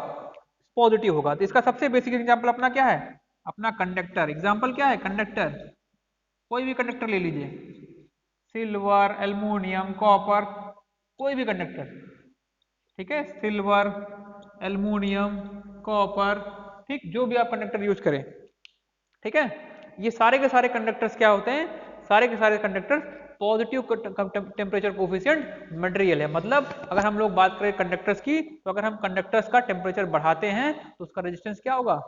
पॉजिटिव होगा। तो इसका सबसे बेसिक एग्जांपल अपना क्या है? अपना कंडक्टर। एग्जांपल क्या है? कंडक्टर। कोई भी कंडक्टर ले लीजिए, सिल्वर, एल्युमिनियम, कॉपर, कोई भी कंडक्टर। ठीक है, सिल्वर, एल्युमिनियम, कॉपर, ठीक, जो भी आप कंडक्टर यूज करें। ठीक है, ये सारे के सारे कंडक्टर्स क्या होते हैं? सारे के सारे conductors positive temperature coefficient material है। मतलब अगर हम लोग बात करें कंडक्टर्स की, तो अगर हम कंडक्टर्स का टेम्परेचर बढ़ाते हैं तो उसका रेजिस्टेंस क्या होगा?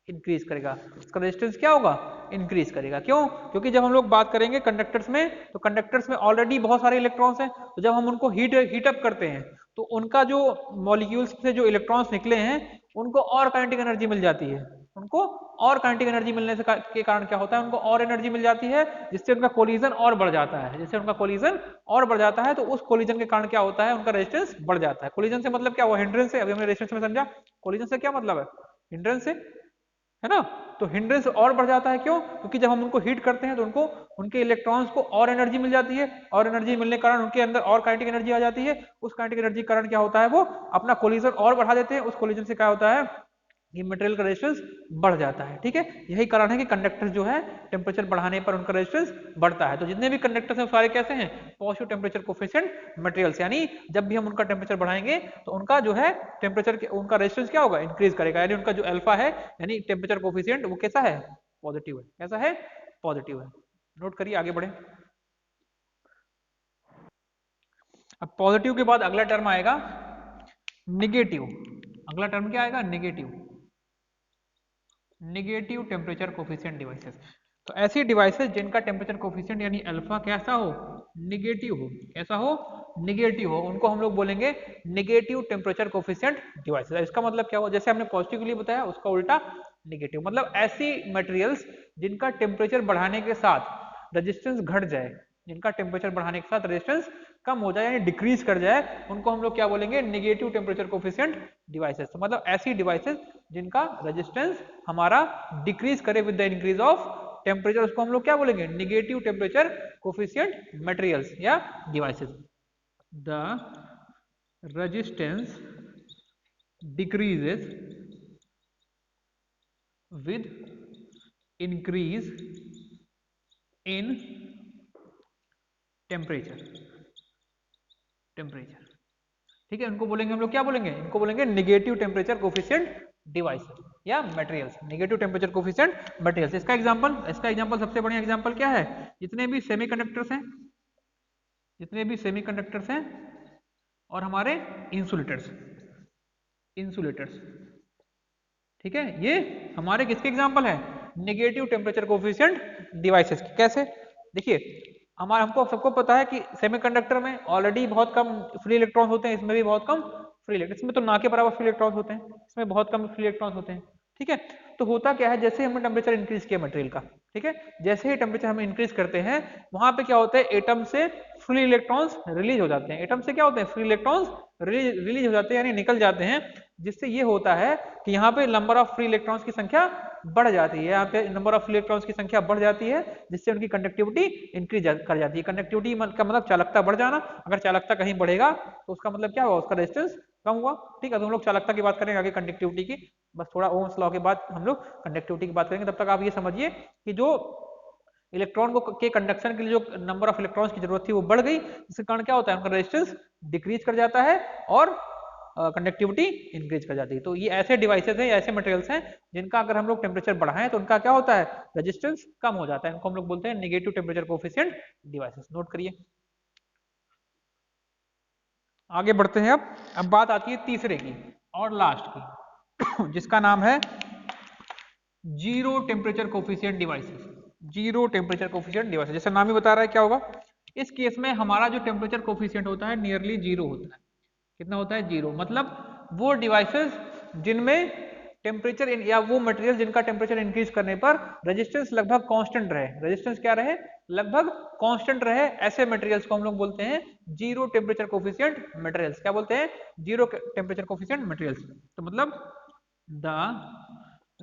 इंक्रीज करेगा। उसका रेजिस्टेंस क्या होगा? इंक्रीज करेगा। क्यों? क्योंकि जब हम लोग बात करेंगे कंडक्टर्स में, तो कंडक्टर्स में ऑलरेडी बहुत सारे इलेक्ट्रॉन्स हैं। तो जब हम उनको हीट अप करते हैं, तो उनका जो मॉलिक्यूल्स से जो इलेक्ट्रॉन्स निकले हैं, उनको और काइनेटिक एनर्जी मिल जाती है। उनको और काइनेटिक एनर्जी मिलने से के कारण क्या होता है? उनको और एनर्जी मिल जाती है, जिससे उनका कोलिजन और बढ़ जाता है। जिससे उनका कोलिजन और बढ़ जाता है, तो उस कोलिजन के कारण क्या होता है? उनका रेजिस्टेंस बढ़ जाता है। कोलिजन से मतलब क्या हुआ? हिंड्रेंस से। अभी हमने रेजिस्टेंस में समझा, कोलिजन से क्या मतलब है? हिंड्रेंस से, है ना? तो हिंड्रेंस और बढ़ जाता है। क्यों? क्योंकि जब हम उनको हीट करते हैं तो उनको, उनके इलेक्ट्रॉन्स को और एनर्जी मिल जाती है, और एनर्जी मिलने के कारण उनके अंदर और काइनेटिक एनर्जी आ जाती है। उस काइनेटिक एनर्जी के कारण क्या होता है? वो अपना कोलिजन और बढ़ा देते हैं। उस कोलिजन से क्या होता है? ये मटेरियल का रेजिस्टेंस बढ़ जाता है। ठीक है, यही कारण है कि कंडक्टर्स जो है टेम्परेचर बढ़ाने पर उनका रेजिस्टेंस बढ़ता है। तो जितने भी कंडक्टर्स हैं सारे कैसे हैं? Positive temperature coefficient materials. यानी जब भी हम उनका टेम्परेचर बढ़ाएंगे तो उनका जो है टेम्परेचर, उनका रेजिस्टेंस क्या होगा? इंक्रीज करेगा। यानी उनका जो अल्फा है, यानी टेम्परेचर कोफिशिएंट, वो कैसा है? पॉजिटिव है। कैसा है? पॉजिटिव है। नोट करिए, आगे बढ़े। अब पॉजिटिव के बाद अगला टर्म आएगा निगेटिव। अगला टर्म क्या आएगा? Negative. Negative temperature coefficient devices. तो ऐसी डिवाइसेस जिनका टेम्परेचर कोफिशिएंट यानी अल्फा कैसा हो? निगेटिव हो। कैसा हो? निगेटिव हो। उनको हम लोग बोलेंगे निगेटिव टेम्परेचर कोफिशिएंट डिवाइसेस। इसका मतलब क्या हुआ? जैसे हमने पॉजिटिव के लिए बताया, उसका उल्टा निगेटिव। मतलब ऐसी मटेरियल्स जिनका टेम्परेचर बढ़ाने के साथ रेजिस्टेंस घट जाए, जिनका टेम्परेचर बढ़ाने के साथ रेजिस्टेंस कम हो जाए यानी डिक्रीज कर जाए, उनको हम लोग क्या बोलेंगे? Negative temperature coefficient devices. तो मतलब ऐसी डिवाइसेस जिनका रेजिस्टेंस हमारा डिक्रीज करे with the increase of temperature, उसको हम लोग क्या बोलेंगे? निगेटिव टेम्परेचर कोफिशिएंट मटेरियल्स या devices. The resistance decreases with increase in temperature. ठीक है, उनको बोलेंगे हम लोग क्या बोलेंगे? इनको बोलेंगे निगेटिव टेम्परेचर कोफिशिएंट डिवाइसेस या materials. Negative temperature coefficient materials. इसका एग्जांपल सबसे बढ़िया एग्जांपल क्या है? जितने भी सेमीकंडक्टर्स हैं, जितने भी सेमीकंडक्टर्स हैं और हमारे इंसुलेटर्स, ठीक है, ये हमारे किसके एग्जांपल है? निगेटिव टेम्परेचर कोफिशिएंट डिवाइसेस की। कैसे? देखिए, हमको सबको पता है कि सेमीकंडक्टर में ऑलरेडी बहुत कम फ्री इलेक्ट्रॉन होते हैं, इसमें भी बहुत कम फ्री इलेक्ट्रॉन, इसमें तो ना के बराबर फ्री इलेक्ट्रॉन्स होते हैं, इसमें बहुत कम फ्री इलेक्ट्रॉन्स होते हैं। ठीक है, तो होता क्या है, जैसे हमने टेम्परेचर इंक्रीज किया मटेरियल का, ठीक है, जैसे ही टेम्परेचर हम इंक्रीज करते हैं वहां पे क्या होता है, एटम से फ्री इलेक्ट्रॉन्स रिलीज हो जाते हैं, एटम से क्या होते हैं, फ्री इलेक्ट्रॉन्स रिलीज हो जाते हैं, यानी निकल जाते हैं, जिससे ये होता है कि यहाँ पे नंबर ऑफ फ्री इलेक्ट्रॉन्स की संख्या बढ़ जाती है, यहाँ पे नंबर ऑफ इलेक्ट्रॉन्स की संख्या बढ़ जाती है, जिससे उनकी कंडक्टिविटी इंक्रीज कर जाती है। कंडक्टिविटी का मतलब चालकता बढ़ जाना, अगर चालकता कहीं बढ़ेगा तो उसका मतलब क्या हुआ, उसका रेजिस्टेंस कम हुआ। ठीक है, तो हम लोग चालकता की बात करेंगे आगे कंडक्टिविटी की, बस थोड़ा ओम्स लॉ के बाद हम लोग कंडक्टिविटी की बात करेंगे। तब तक आप ये समझिए कि जो इलेक्ट्रॉन को के कंडक्शन के लिए जो नंबर ऑफ इलेक्ट्रॉन्स की जरूरत थी वो बढ़ गई, जिसके कारण क्या होता है, उनका रेजिस्टेंस डिक्रीज कर जाता है और कंडक्टिविटी इंक्रीज कर जाती है। तो ये ऐसे डिवाइसेस हैं, ऐसे मटेरियल्स हैं जिनका अगर हम लोग टेम्परेचर बढ़ाएं तो उनका क्या होता है, रेजिस्टेंस कम हो जाता है, इनको हम लोग बोलते हैं negative temperature coefficient devices. Note करिए। आगे बढ़ते हैं। अब बात आती है तीसरे की और लास्ट की जिसका नाम है zero temperature coefficient devices. Zero temperature coefficient devices, जैसे नाम ही बता रहा है क्या होगा, इस केस में हमारा जो टेम्परेचर कोएफिशिएंट होता है नियरली जीरो होता है। कितना होता है, जीरो। मतलब वो डिवाइसेस जिनमें टेम्परेचर या वो मटेरियल जिनका टेम्परेचर इंक्रीज करने पर रेजिस्टेंस लगभग कांस्टेंट रहे, रेजिस्टेंस क्या रहे, लगभग कांस्टेंट रहे, ऐसे मटेरियल्स को हम लोग बोलते हैं जीरो टेम्परेचर कोएफिशिएंट मटेरियल्स। क्या बोलते हैं, जीरो टेम्परेचर कोएफिशिएंट मटेरियल्स। तो मतलब the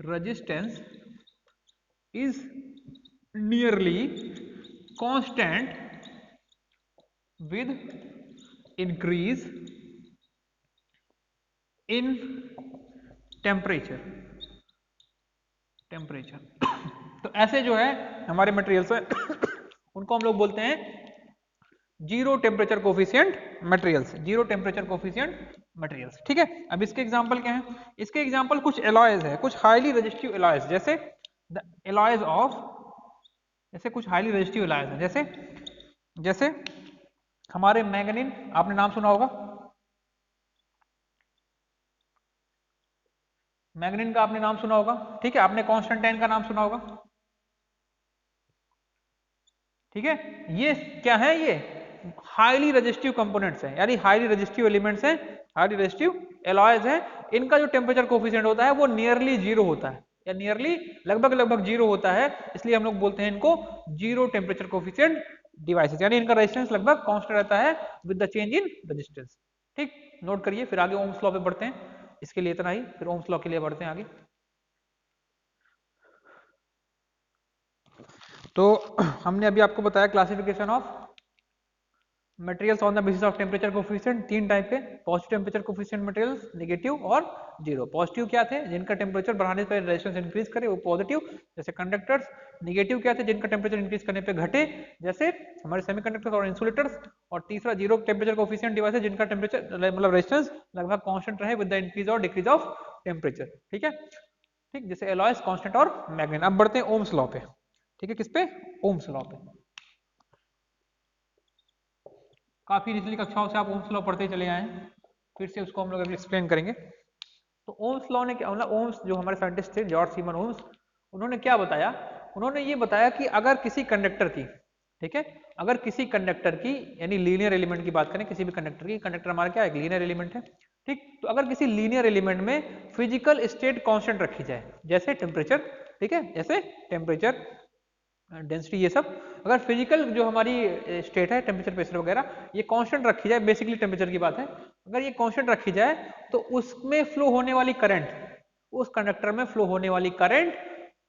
resistance is nearly constant with increase in temperature। तो ऐसे जो है हमारे मटेरियल्स हैं उनको हम लोग बोलते हैं zero temperature coefficient materials, zero temperature coefficient materials. ठीक है, अब इसके एग्जांपल क्या हैं, इसके एग्जांपल कुछ एलॉयज है, कुछ हाईली रेजिस्टिव एलॉयज, जैसे द एलॉयज ऑफ, जैसे कुछ हाईली रेजिस्टिव एलॉयज हैं, जैसे जैसे हमारे मैंगनीन, आपने नाम सुना होगा, मैंगनीन का आपने नाम सुना होगा। ठीक है, आपने कॉन्स्टेंटाइन का नाम सुना होगा। ठीक है, ये क्या है, ये हाईली रेजिस्टिव कंपोनेंट्स हैं, यानी हाईली रेजिस्टिव एलिमेंट्स हैं, हाईली रेजिस्टिव एलॉयज हैं। इनका जो टेम्परेचर कोफिशिएंट होता है वो नियरली जीरो होता है, या नियरली लगभग जीरो होता है, इसलिए हम लोग बोलते हैं इनको जीरो टेम्परेचर कोफिशिएंट डिवाइसेस, यानी इनका रेजिस्टेंस लगभग कांस्टेंट रहता है with the change in resistance. ठीक, नोट करिए, फिर आगे ओम्स लॉ पे बढ़ते हैं। इसके लिए इतना ही, फिर ओम्स लॉ के लिए बढ़ते हैं आगे। तो हमने अभी आपको बताया classification of materials on the basis of temperature coefficient, तीन टाइप के, positive temperature coefficient materials, negative और जीरो। पॉजिटिव क्या थे, जिनका टेम्परेचर बढ़ाने पर रेजिस्टेंस इंक्रीज करे, वो पॉजिटिव, जैसे कंडक्टर्स। नेगेटिव क्या थे, जिनका टेम्परेचर इंक्रीज करने पे घटे, जैसे हमारे सेमीकंडक्टर्स और इंसुलेटर्स। और तीसरा जीरो टेम्परेचर कोफिशिएंट डिवाइस है, जिनका टेम्परेचर मतलब रेजिस्टेंस लगभग कांस्टेंट रहे विद द इंक्रीज और डिक्रीज ऑफ टेम्परेचर। ठीक है, ठीक, जैसे एलॉयज, कांस्टेंट और मैग्नेट। अब बढ़ते हैं ओम्स लॉ पे। ठीक है, किस पे, ओम्स लॉ पे। काफी निचली कक्षाओं से आप ओम्स लॉ पढ़ते चले आए हैं, फिर से उसको हम लोग अभी एक्सप्लेन करेंगे। तो ओम्स लॉ ने क्या, मतलब ओम्स जो हमारे साइंटिस्ट थे जॉर्ज सीमन ओम्स, उन्होंने क्या बताया, उन्होंने ये बताया कि अगर किसी कंडक्टर की, ठीक है, अगर किसी कंडक्टर की, यानी लीनियर एलिमेंट की बात करें, किसी भी कंडक्टर की, कंडक्टर हमारा क्या है, एक लीनियर एलिमेंट है। ठीक, तो अगर किसी लीनियर एलिमेंट में फिजिकल स्टेट कांस्टेंट रखी जाए, जैसे टेम्परेचर, ठीक है, जैसे टेम्परेचर, डेंसिटी, ये सब, अगर फिजिकल जो हमारी स्टेट है, टेम्परेचर, प्रेशर वगैरह, ये कांस्टेंट रखी जाए, बेसिकली टेम्परेचर की बात है, अगर ये कांस्टेंट रखी जाए तो उसमें फ्लो होने वाली करंट, उस कंडक्टर में फ्लो होने वाली करंट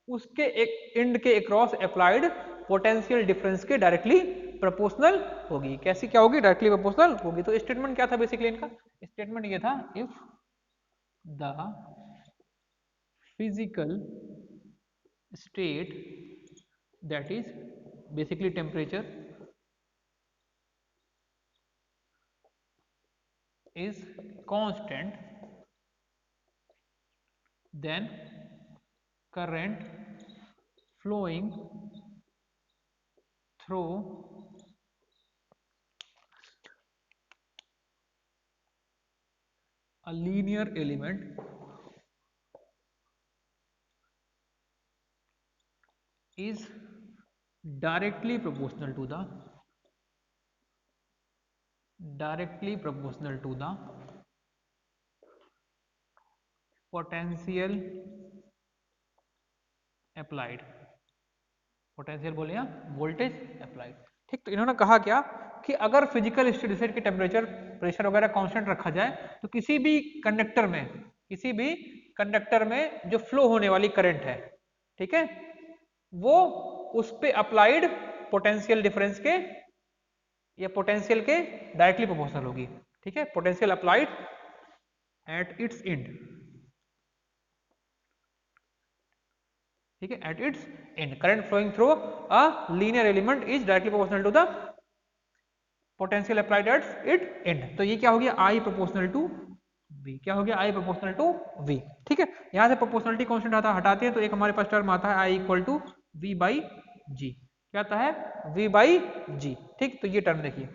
उसके एक एंड के अक्रॉस अप्लाइड पोटेंशियल डिफरेंस के डायरेक्टली प्रोपोर्शनल होगी। कैसी क्या होगी, डायरेक्टली प्रोपोर्शनल होगी। तो स्टेटमेंट क्या था बेसिकली इनका, स्टेटमेंट ये था, if the physical state, that is basically temperature, is constant, then current flowing through a linear element is directly proportional to the potential applied, potential बोले या वोल्टेज अप्लाइड। ठीक, तो इन्होंने कहा क्या कि अगर फिजिकल स्टेडी की टेम्परेचर प्रेशर वगैरह कांस्टेंट रखा जाए तो किसी भी कंडक्टर में जो फ्लो होने वाली करंट है, ठीक है, वो उस पे अप्लाइड पोटेंशियल डिफरेंस के या पोटेंशियल के डायरेक्टली प्रोपोर्शनल होगी। ठीक है, potential applied at its end, ठीक है, at its end current flowing through a linear element is directly proportional to the potential applied at it end. तो ये क्या हो गया, I प्रोपोर्शनल टू V। क्या हो गया, I प्रोपोर्शनल टू V। ठीक है, यहां से प्रोपोर्शनलिटी कांस्टेंट हटाते हैं तो एक हमारे पास टर्म आता है I equal to V by G. क्या आता है, V बाई जी। ठीक, तो ये टर्म देखिए,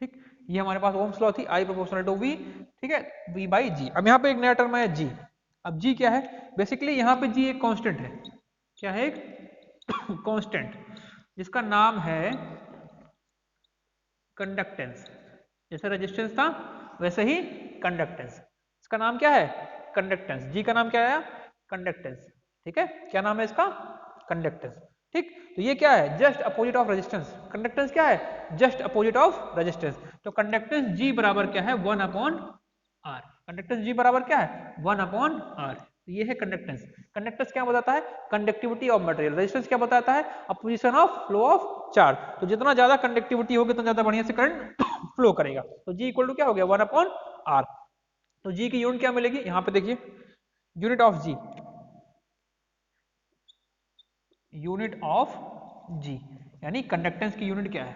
ठीक, ये हमारे पास ओम्स लॉ थी, I प्रोपोर्शनल टू V। ठीक है, V बाई जी। अब यहाँ पे एक नया टर्म है G। अब G क्या है, बेसिकली यहाँ पे G एक कांस्टेंट है। क्या है, एक कांस्टेंट जिसका नाम है कंडक्टेंस। जैसे रेजिस्टेंस था वैसे ही कंडक्टेंस, इसका नाम क्या है, कंडक्टेंस। जी का नाम क्या है, कंडक्टेंस। ठीक है, क्या नाम है इसका, कंडक्टेंस। ठीक, तो ये क्या है, just opposite of resistance. Conductance क्या है, जस्ट अपोजिट ऑफ रेजिस्टेंस। तो कंडक्टेंस जी बराबर क्या है, 1 अपॉन आर। कंडक्टेंस जी बराबर क्या है, 1 अपॉन आर। तो ये है कंडक्टेंस। कंडक्टेंस क्या बताता है, कंडक्टिविटी ऑफ मटेरियल। रेजिस्टेंस क्या बताता है, opposition of flow of charge. तो जितना ज्यादा कंडक्टिविटी होगी उतना ज्यादा बढ़िया से करंट फ्लो करेगा। तो जी इक्वल टू क्या हो गया, 1 अपॉन आर। तो जी की यूनिट क्या मिलेगी, यहां पे देखिए, unit of G, unit of G यानी कंडक्टेंस की यूनिट क्या है।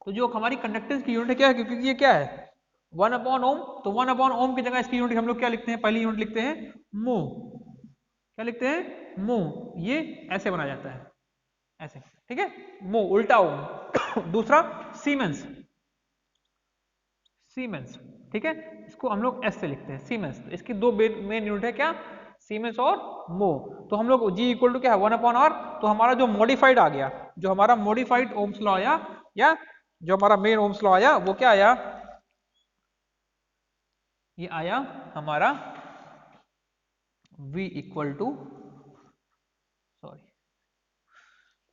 तो जो हमारी कंडक्टेंस की यूनिट है क्या है, क्योंकि ये क्या है 1 अपॉन ओम, तो 1 अपॉन ओम की जगह इसकी यूनिट हम लोग क्या लिखते हैं, पहली यूनिट लिखते हैं मो। क्या लिखते हैं, मो। ये ऐसे बना जाता है, ऐसे। ठीक है, मो उल्टा ओम। दूसरा सीमेंस, सीमेंस। ठीक है, इसको हम लोग एस से लिखते हैं, सीमेंस। तो इसकी दो मेन यूनिट है क्या, सीमेंस और मो। तो हम लोग जी इक्वल टू क्या है, 1 अपॉन आर। तो हमारा जो मॉडिफाइड आ गया, जो हमारा मॉडिफाइड ओम्स लॉ आया, या जो हमारा मेन ओम्स लॉ आया, वो क्या आया, ये आया हमारा V इक्वल टू, सॉरी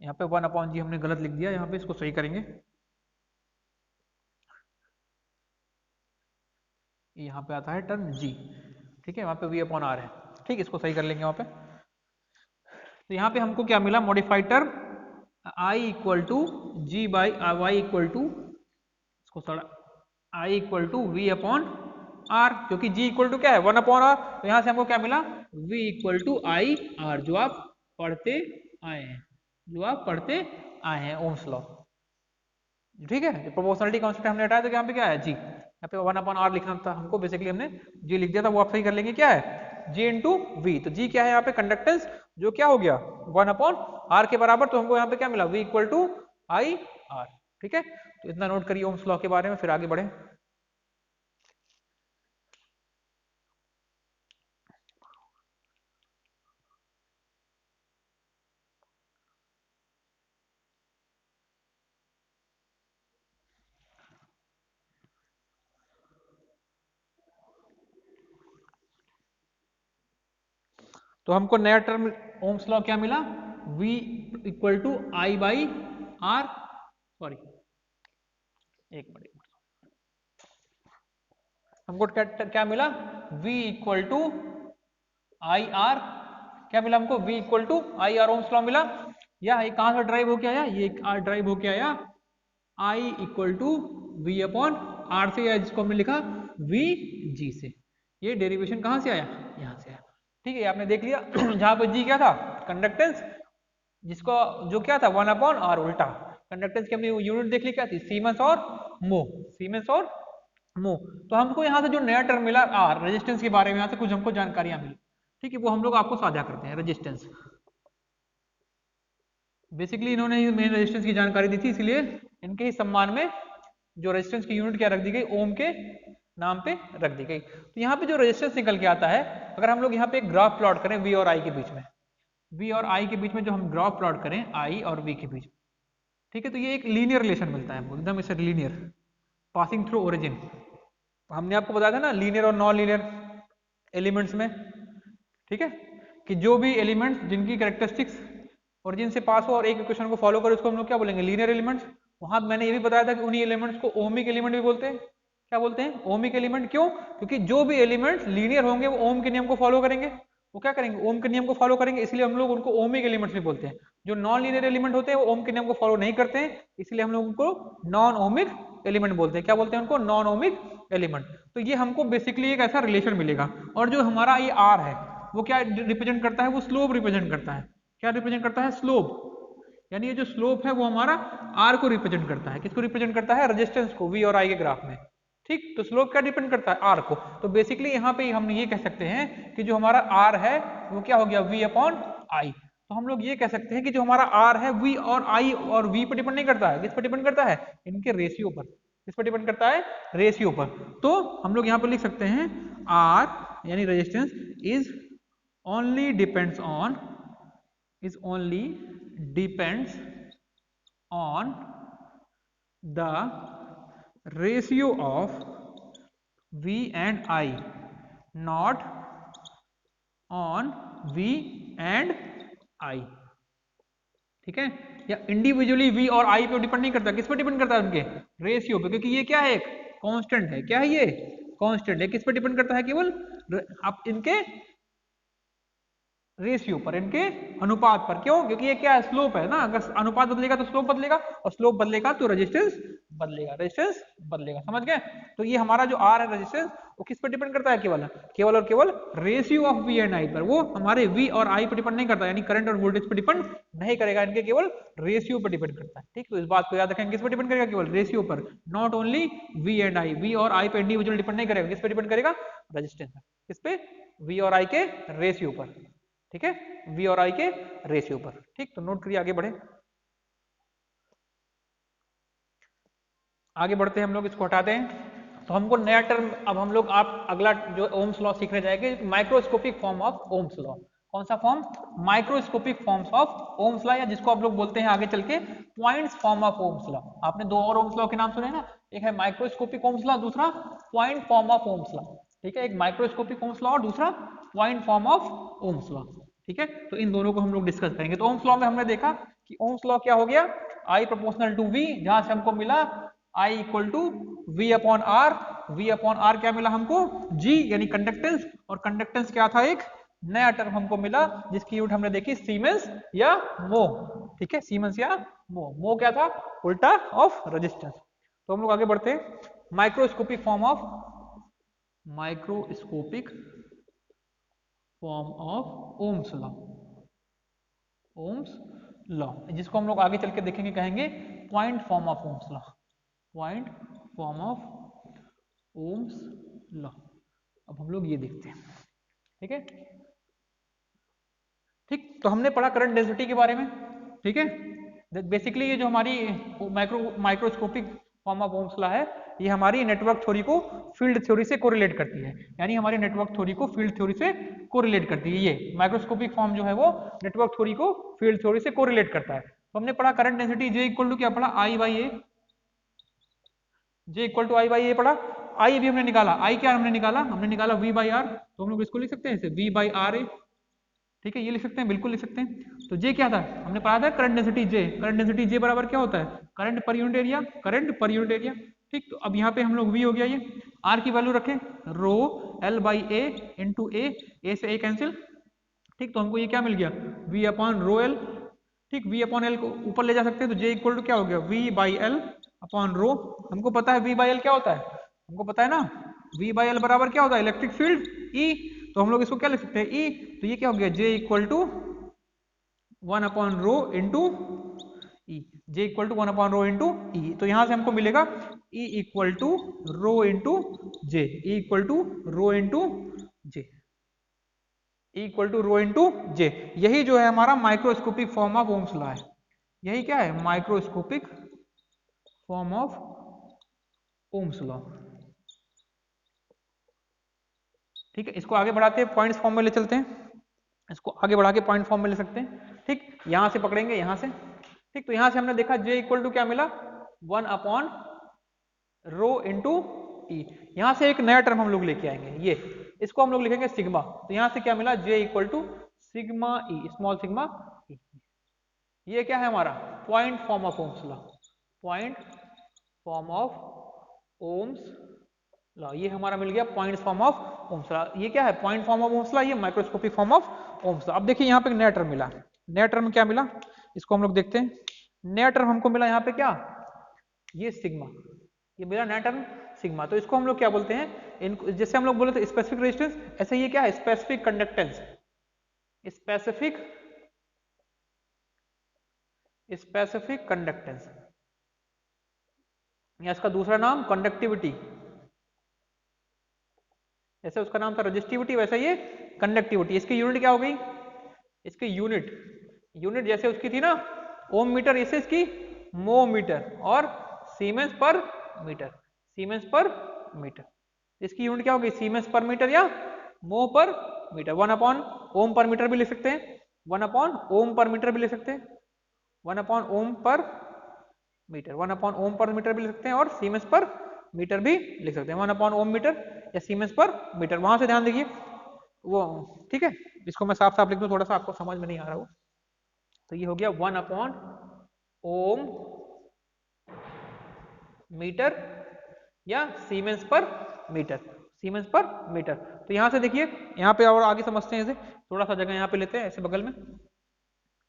यहाँ पे 1 अपॉन जी हमने गलत लिख दिया, यहाँ पे इसको सही करेंगे। यहाँ पे आता है टर्म G, ठीक है, वहां पे V अपॉन आर है। ठीक, इसको सही कर लेंगे वहां पे। तो यहाँ पे हमको क्या मिला, modified term I equal to G by Y equal to, इसको थोड़ा I equal to V upon R, क्योंकि G इक्वल टू क्या है 1 अपॉन आर। तो यहाँ से हमको क्या मिला, V equal to I R, जो आप पढ़ते आए हैं, जो आप पढ़ते आए हैं ओम्स लॉ। ठीक है, प्रोपोर्शनलिटी कांस्टेंट हमने हटाया तो यहाँ पे क्या है, G। यहाँ पे 1 अपॉन आर लिखना था हमको, बेसिकली हमने G लिख दिया था, वो आप सही कर लेंगे। क्या है, G इंटू V। तो G क्या है यहाँ पे, कंडक्टेंस, जो क्या हो गया 1 अपॉन आर के बराबर। तो हमको यहाँ पे क्या मिला, V equal to I R. ठीक है, तो इतना नोट करिए ओम्स लॉ के बारे में, फिर आगे बढ़े। तो हमको नया टर्म ओम्स लॉ क्या मिला, V equal to I by R, sorry एक मिनट, हमको क्या मिला, V equal to I R. क्या मिला हमको, V equal to I R Ohm's law मिला। या ये कहां से ड्राइव होके आया, ये ड्राइव होके आया I equal to V upon R से, या जिसको हमने लिखा V G से। ये डेरिवेशन कहां से आया, यहां से आया। ठीक है, आपने देख लिया जहां पर G क्या था, कंडक्टेंस, जिसको जो क्या था 1 अपॉन आर उल्टा। कंडक्टेंस की हमने यूनिट देख ली क्या थी, सीमेंस और मो, सीमेंस और मो। तो हमको यहाँ से जो नया टर्म मिला आर, रेजिस्टेंस के बारे में यहाँ से कुछ हमको जानकारियां मिली। ठीक है, वो हम लोग आपको साझा करते हैं। रेजिस्टेंस, बेसिकली इन्होंने मेन रेजिस्टेंस की जानकारी दी थी, इसलिए इनके ही सम्मान में जो रेजिस्टेंस की यूनिट क्या रख दी गई, ओम के नाम पे रख दी गई। तो यहाँ पे जो रेजिस्टेंस निकल के आता है, अगर हम लोग यहाँ पे एक ग्राफ प्लॉट करें V और I के बीच में, V और I के बीच में जो हम ग्राफ प्लॉट करें I और V के बीच में, ठीक है, तो ये एक लीनियर रिलेशन मिलता है हमको, एकदम ऐसे लीनियर, पासिंग थ्रू ओरिजिन। हमने आपको बताया था ना लीनियर और नॉन लीनियर एलिमेंट्स में, ठीक है, कि जो भी एलिमेंट्स जिनकी कैरेक्टरिस्टिक्स ओरिजिन से पास हो और एक इक्वेशन को फॉलो करे उसको हम लोग क्या बोलेंगे, लीनियर एलिमेंट्स। वहां मैंने ये भी बताया था कि उन्हीं एलिमेंट्स को ओमिक एलिमेंट भी बोलते हैं। क्या बोलते हैं, ओमिक एलिमेंट। क्यों, क्योंकि जो भी एलिमेंट्स लीनियर होंगे वो ओम के नियम को फॉलो करेंगे, वो क्या करेंगे, ओम के नियम को फॉलो करेंगे, इसलिए हम लोग उनको ओमिक एलिमेंट्स भी बोलते हैं। जो नॉन लीनियर एलिमेंट होते हैं वो ओम के नियम को फॉलो नहीं करते हैं, इसलिए हम लोग उनको नॉन ओमिक एलिमेंट बोलते हैं। क्या बोलते हैं उनको, नॉन ओमिक एलिमेंट। तो ये हमको बेसिकली एक ऐसा रिलेशन मिलेगा। और जो हमारा ये आर है वो क्या रिप्रेजेंट करता है, वो स्लोप रिप्रेजेंट करता है। क्या रिप्रेजेंट करता है, स्लोप। यानी ये जो स्लोप है वो हमारा आर को रिप्रेजेंट करता है। किसको रिप्रेजेंट करता है, रेजिस्टेंस को, वी और आई के ग्राफ में। ठीक, तो स्लोप क्या डिपेंड करता है, आर को। तो बेसिकली यहाँ पे हम ये कह सकते हैं कि जो हमारा आर है वो क्या हो गया, वी अपॉन आई। तो हम लोग ये कह सकते हैं कि जो हमारा आर है वी और आई और वी पर डिपेंड नहीं करता है, किस पर डिपेंड करता है, इनके रेशियो पर। किस पर डिपेंड करता है, रेशियो पर। तो हम लोग यहाँ पर लिख सकते हैं आर यानी resistance is only depends on, is only depends on the ratio of V and I, not on V and I। ठीक है, या इंडिविजुअली V और I पे डिपेंड नहीं करता, किस पे डिपेंड करता है, उनके रेशियो पे, क्योंकि ये क्या है, एक कांस्टेंट है। क्या है ये, कांस्टेंट है। किस पे डिपेंड करता है, केवल आप इनके रेशियो पर, इनके अनुपात पर। क्यों, क्योंकि ये क्या है, स्लोप है ना। अगर अनुपात बदलेगा तो स्लोप बदलेगा, और स्लोप बदलेगा तो रेजिस्टेंस बदलेगा, रेजिस्टेंस बदलेगा। समझ गए। तो ये हमारा जो आर है रेजिस्टेंस, वो किस पर डिपेंड करता है, केवल केवल और केवल ratio of V and I पर। वो हमारे वी और आई पर डिपेंड नहीं करता, यानी करंट और वोल्टेज पर डिपेंड नहीं करेगा, इनके केवल रेशियो पर डिपेंड करता है। ठीक, तो इस बात को याद रखें, किस पर डिपेंड करेगा, केवल रेशियो पर, not only V and I. V और आई पर इंडिविजुअल डिपेंड नहीं करेगा, किस पर डिपेंड करेगा, रेजिस्टेंस पर। किस पे, वी और आई के रेशियो पर। ठीक है, वी और आई के रेशियो पर। ठीक, तो नोट करिए, आगे बढ़े। आगे बढ़ते हैं हम लोग, इसको हटाते हैं। तो हमको नया टर्म अब हम लोग, आप अगला जो ओम्स लॉ सीखने जाएंगे, microscopic form of Ohm's law. कौन सा form, microscopic forms of Ohm's law, या जिसको आप लोग बोलते हैं आगे चल के points form of Ohm's law. आपने दो और ओम्स लॉ के नाम सुने ना, एक है माइक्रोस्कोपिक ओम्स लॉ, दूसरा point form of Ohm's law. ठीक है, एक माइक्रोस्कोपिक ओम्स लॉ और दूसरा point form of Ohm's law. ठीक है, तो इन दोनों को हम लोग डिस्कस करेंगे। तो ओम्स लॉ में हमने देखा कि ओम्स लॉ क्या हो गया, I प्रोपोर्शनल टू V, जहां से हमको मिला I equal to V upon R। V upon R क्या मिला हमको, G यानी कंडक्टेंस, और कंडक्टेंस क्या था, एक नया टर्म हमको मिला जिसकी यूनिट हमने देखी सीमेंस या मो। ठीक है, सीमेंस या मो। मो क्या था, उल्टा ऑफ रेजिस्टेंस। तो हम लोग आगे बढ़ते हैं, microscopic form of, microscopic form of Ohm's law, Ohm's law, जिसको हम लोग आगे चल के देखेंगे, कहेंगे point form of Ohm's law, point form of Ohm's law. अब हम लोग ये देखते हैं। ठीक है, ठीक, तो हमने पढ़ा करंट डेंसिटी के बारे में। ठीक है, बेसिकली ये जो हमारी microscopic form of Ohm's law है, ये हमारी नेटवर्क थ्योरी को फील्ड थ्योरी से कोरिलेट करती है। यानी हमारी नेटवर्क थ्योरी को फील्ड थ्योरी से कोरिलेट करती है। ये माइक्रोस्कोपिक फॉर्म जो है वो नेटवर्क थ्योरी को फील्ड थ्योरी से कोरिलेट करता है। तो हमने पढ़ा current density J equal to क्या पढ़ा, I by A, J equal to I by A पढ़ा। I भी हमने निकाला, I क्या हमने निकाला, हमने निकाला V बाई आर। तो हम लोग इसको लिख सकते हैं ऐसे, V बाई आर ए। ठीक है, ये लिख सकते हैं, बिल्कुल लिख सकते हैं। तो J क्या था, हमने पढ़ा था current density J। Current density J बराबर क्या होता है, current per unit area, current per unit area. ठीक, तो अब यहाँ पे हम लोग V हो गया, ये R की वैल्यू रखें, रो L बाई ए इंटू ए से ए कैंसिल। ठीक, तो हमको ये क्या मिल गया, V अपॉन रो L। ठीक, V अपॉन L को ऊपर ले जा सकते हैं, तो J इक्वल टू क्या हो गया, V by L upon rho. हमको पता है V बाई L क्या होता है, हमको पता है ना, V बाई L बराबर क्या होता है, इलेक्ट्रिक फील्ड E। तो हम लोग इसको क्या लिख सकते हैं, E। तो ये क्या हो गया, J equal to 1 upon rho into E, J equal to 1 upon rho into E. तो यहां से हमको मिलेगा E equal to rho into J, E equal to rho into J, E equal to rho into J. यही जो है हमारा microscopic form of Ohm's law है। यही क्या है, microscopic form of Ohm's law. ठीक है, इसको आगे बढ़ाते हैं, पॉइंट्स फॉर्म में ले चलते हैं। इसको आगे बढ़ा के पॉइंट फॉर्म में ले सकते हैं। ठीक, यहां से पकड़ेंगे, यहां से। ठीक, तो यहां से हमने देखा J इक्वल टू क्या मिला, 1 अपॉन रो इंटू ई। यहाँ से एक नया टर्म हम लोग लेके आएंगे, ये इसको हम लोग लिखेंगे सिग्मा। तो यहाँ से क्या मिला, J equal to sigma E, small sigma E. ये क्या है हमारा point form of Ohm's law, point form of Ohm's law. ये हमारा मिल गया point form of Ohm's law. ये क्या है point form of Ohm's law, ये microscopic form of Ohm's law. अब देखिए यहाँ पे नया टर्म मिला, नया टर्म क्या मिला, इसको हम लोग देखते हैं। नया टर्म हमको मिला यहाँ पे क्या, ये सिग्मा, ये मिला नया टर्म सिग्मा। तो इसको हम लोग क्या बोलते हैं, इनको जैसे हम लोग बोले थे स्पेसिफिक रेजिस्टेंस, ऐसे ये क्या है स्पेसिफिक कंडक्टेंस, स्पेसिफिक कंडक्टेंस, या इसका दूसरा नाम कंडक्टिविटी। जैसे उसका नाम था रेजिस्टिविटी, वैसे ये कंडक्टिविटी। इसकी यूनिट क्या हो गई, इसकी यूनिट जैसे उसकी थी ना ओम मीटर, इसे इसकी मो मीटर, और सीमेंस पर मीटर, सीमेंस पर मीटर। इसकी यूनिट क्या होगी, सीमेंस पर मीटर या मो पर मीटर। 1 अपॉन ओम पर मीटर भी लिख सकते हैं, 1 अपॉन ओम पर मीटर भी लिख सकते हैं, 1 अपॉन ओम पर मीटर, 1 अपॉन ओम पर मीटर भी लिख सकते हैं, और सीमेंस पर मीटर भी लिख सकते हैं, 1 अपॉन ओम मीटर या सीमेंस पर मीटर। वहां से ध्यान देखिए वो, ठीक है। इसको मैं साफ साफ लिख दूं, थोड़ा सा आपको समझ में नहीं आ रहा हो। तो ये हो गया 1 अपॉन ओम मीटर या सीमेंस पर मीटर, सीमेंस पर मीटर। तो यहां से देखिए, यहाँ पे और आगे समझते हैं, इसे थोड़ा सा जगह यहाँ पे लेते हैं ऐसे बगल में,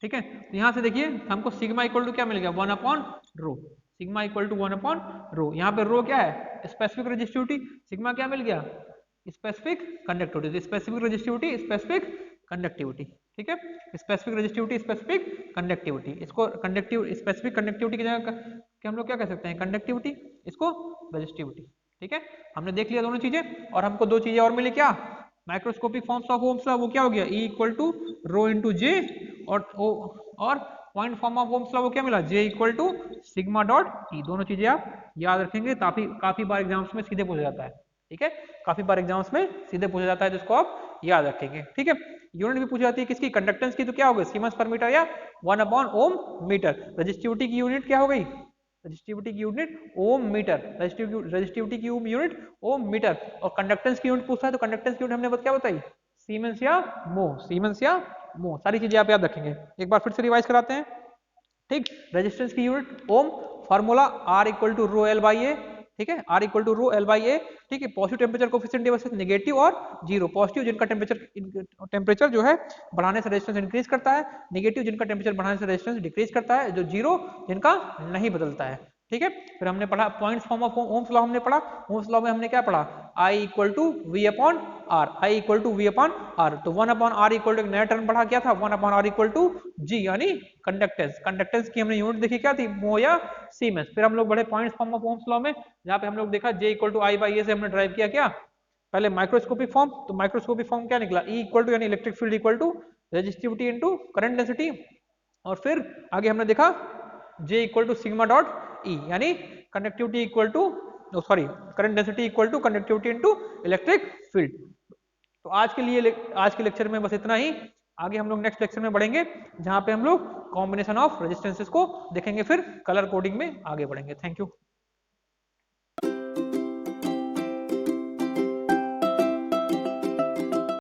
ठीक है। तो यहाँ से देखिए हमको सिग्मा इक्वल टू क्या मिल गया, 1 upon rho, sigma equal to 1 upon rho. यहाँ पे रो क्या है, स्पेसिफिक रेजिस्टिविटी, सिग्मा क्या मिल गया, specific conductivity, specific resistivity, specific conductivity, ठीक है। स्पेसिफिक रेजिस्टिविटी, स्पेसिफिक कंडक्टिविटी, इसको कंडक्टिव स्पेसिफिक कंडक्टिविटी की जगह हम लोग क्या कह सकते हैं, कंडक्टिविटी, इसको रेजिस्टिविटी, ठीक है। हमने देख लिया दोनों चीजें, और हमको दो चीजें और मिली, क्या, microscopic forms of Ohm's law, वो क्या हो गया, E equal to rho into J, और point form of Ohm's law वो क्या मिला, J equal to sigma dot E। दोनों चीजें आप याद रखेंगे, काफी बार एग्जाम्स में सीधे पूछा जाता है, ठीक है। काफी बार एग्जाम्स में सीधे पूछा जाता है, जिसको आप याद रखेंगे, ठीक है। यूनिट भी पूछी जाती है किसकी, कंडक्टेंस की, तो क्या होगा सीमेंस पर मीटर या 1 अपॉन ओम मीटर। रजिस्टिविटी की यूनिट क्या हो गई, रजिस्टिविटी की यूनिट ओम मीटर, रजिस्टिविटी की यूनिट ओम मीटर। और कंडक्टेंस की यूनिट पूछता है, तो कंडक्टेंस की यूनिट हमने क्या बताई, सीमेंस या मो, सीमेंस या मो। सारी चीजें आप याद रखेंगे। एक बार फिर से रिवाइज कराते हैं, ठीक। रेजिस्टेंस की unit ohm, formula R equal to rho L by A, ठीक है, R equal to rho L by A, ठीक है। Positive temperature coefficient versus negative और जीरो, पॉजिटिव जिनका टेम्परेचर जो है बढ़ाने से रेजिस्टेंस इंक्रीज करता है, नेगेटिव जिनका टेम्परेचर बढ़ाने से रेजिस्टेंस डिक्रीज करता है, जो जीरो जिनका नहीं बदलता है, ठीक है। फिर हमने पढ़ा points form of Ohm's law, हमने पढ़ा ओम्स लॉ में हमने क्या पढ़ा, I equal to V upon R, I equal to V upon R. तो 1 अपॉन आर इक्वल टू एक नया टर्म पढ़ा, क्या था, 1 अपॉन आर इक्वल टू जी, यानी कंडक्टेंस। कंडक्टेंस की हमने यूनिट देखी क्या थी, मो या सीमेंस। फिर हम लोग बढ़े points form of Ohm's law में, जहाँ पे हम लोग देखा J equal to I by A से हमने ड्राइव किया क्या, पहले माइक्रोस्कोपिक फॉर्म। तो माइक्रोस्कोपिक फॉर्म क्या निकला, E इक्वल टू यानी electric field equal to resistivity into current density. और फिर आगे हमने देखा J equal to sigma dot E, यानी conductivity equal to sorry current density equal to conductivity into electric field. तो आज के लेक्चर में बस इतना ही। आगे हम लोग नेक्स्ट लेक्चर में बढ़ेंगे, जहां पे हम लोग कॉम्बिनेशन ऑफ रेजिस्टेंसेस को देखेंगे, फिर कलर कोडिंग में आगे बढ़ेंगे। Thank you.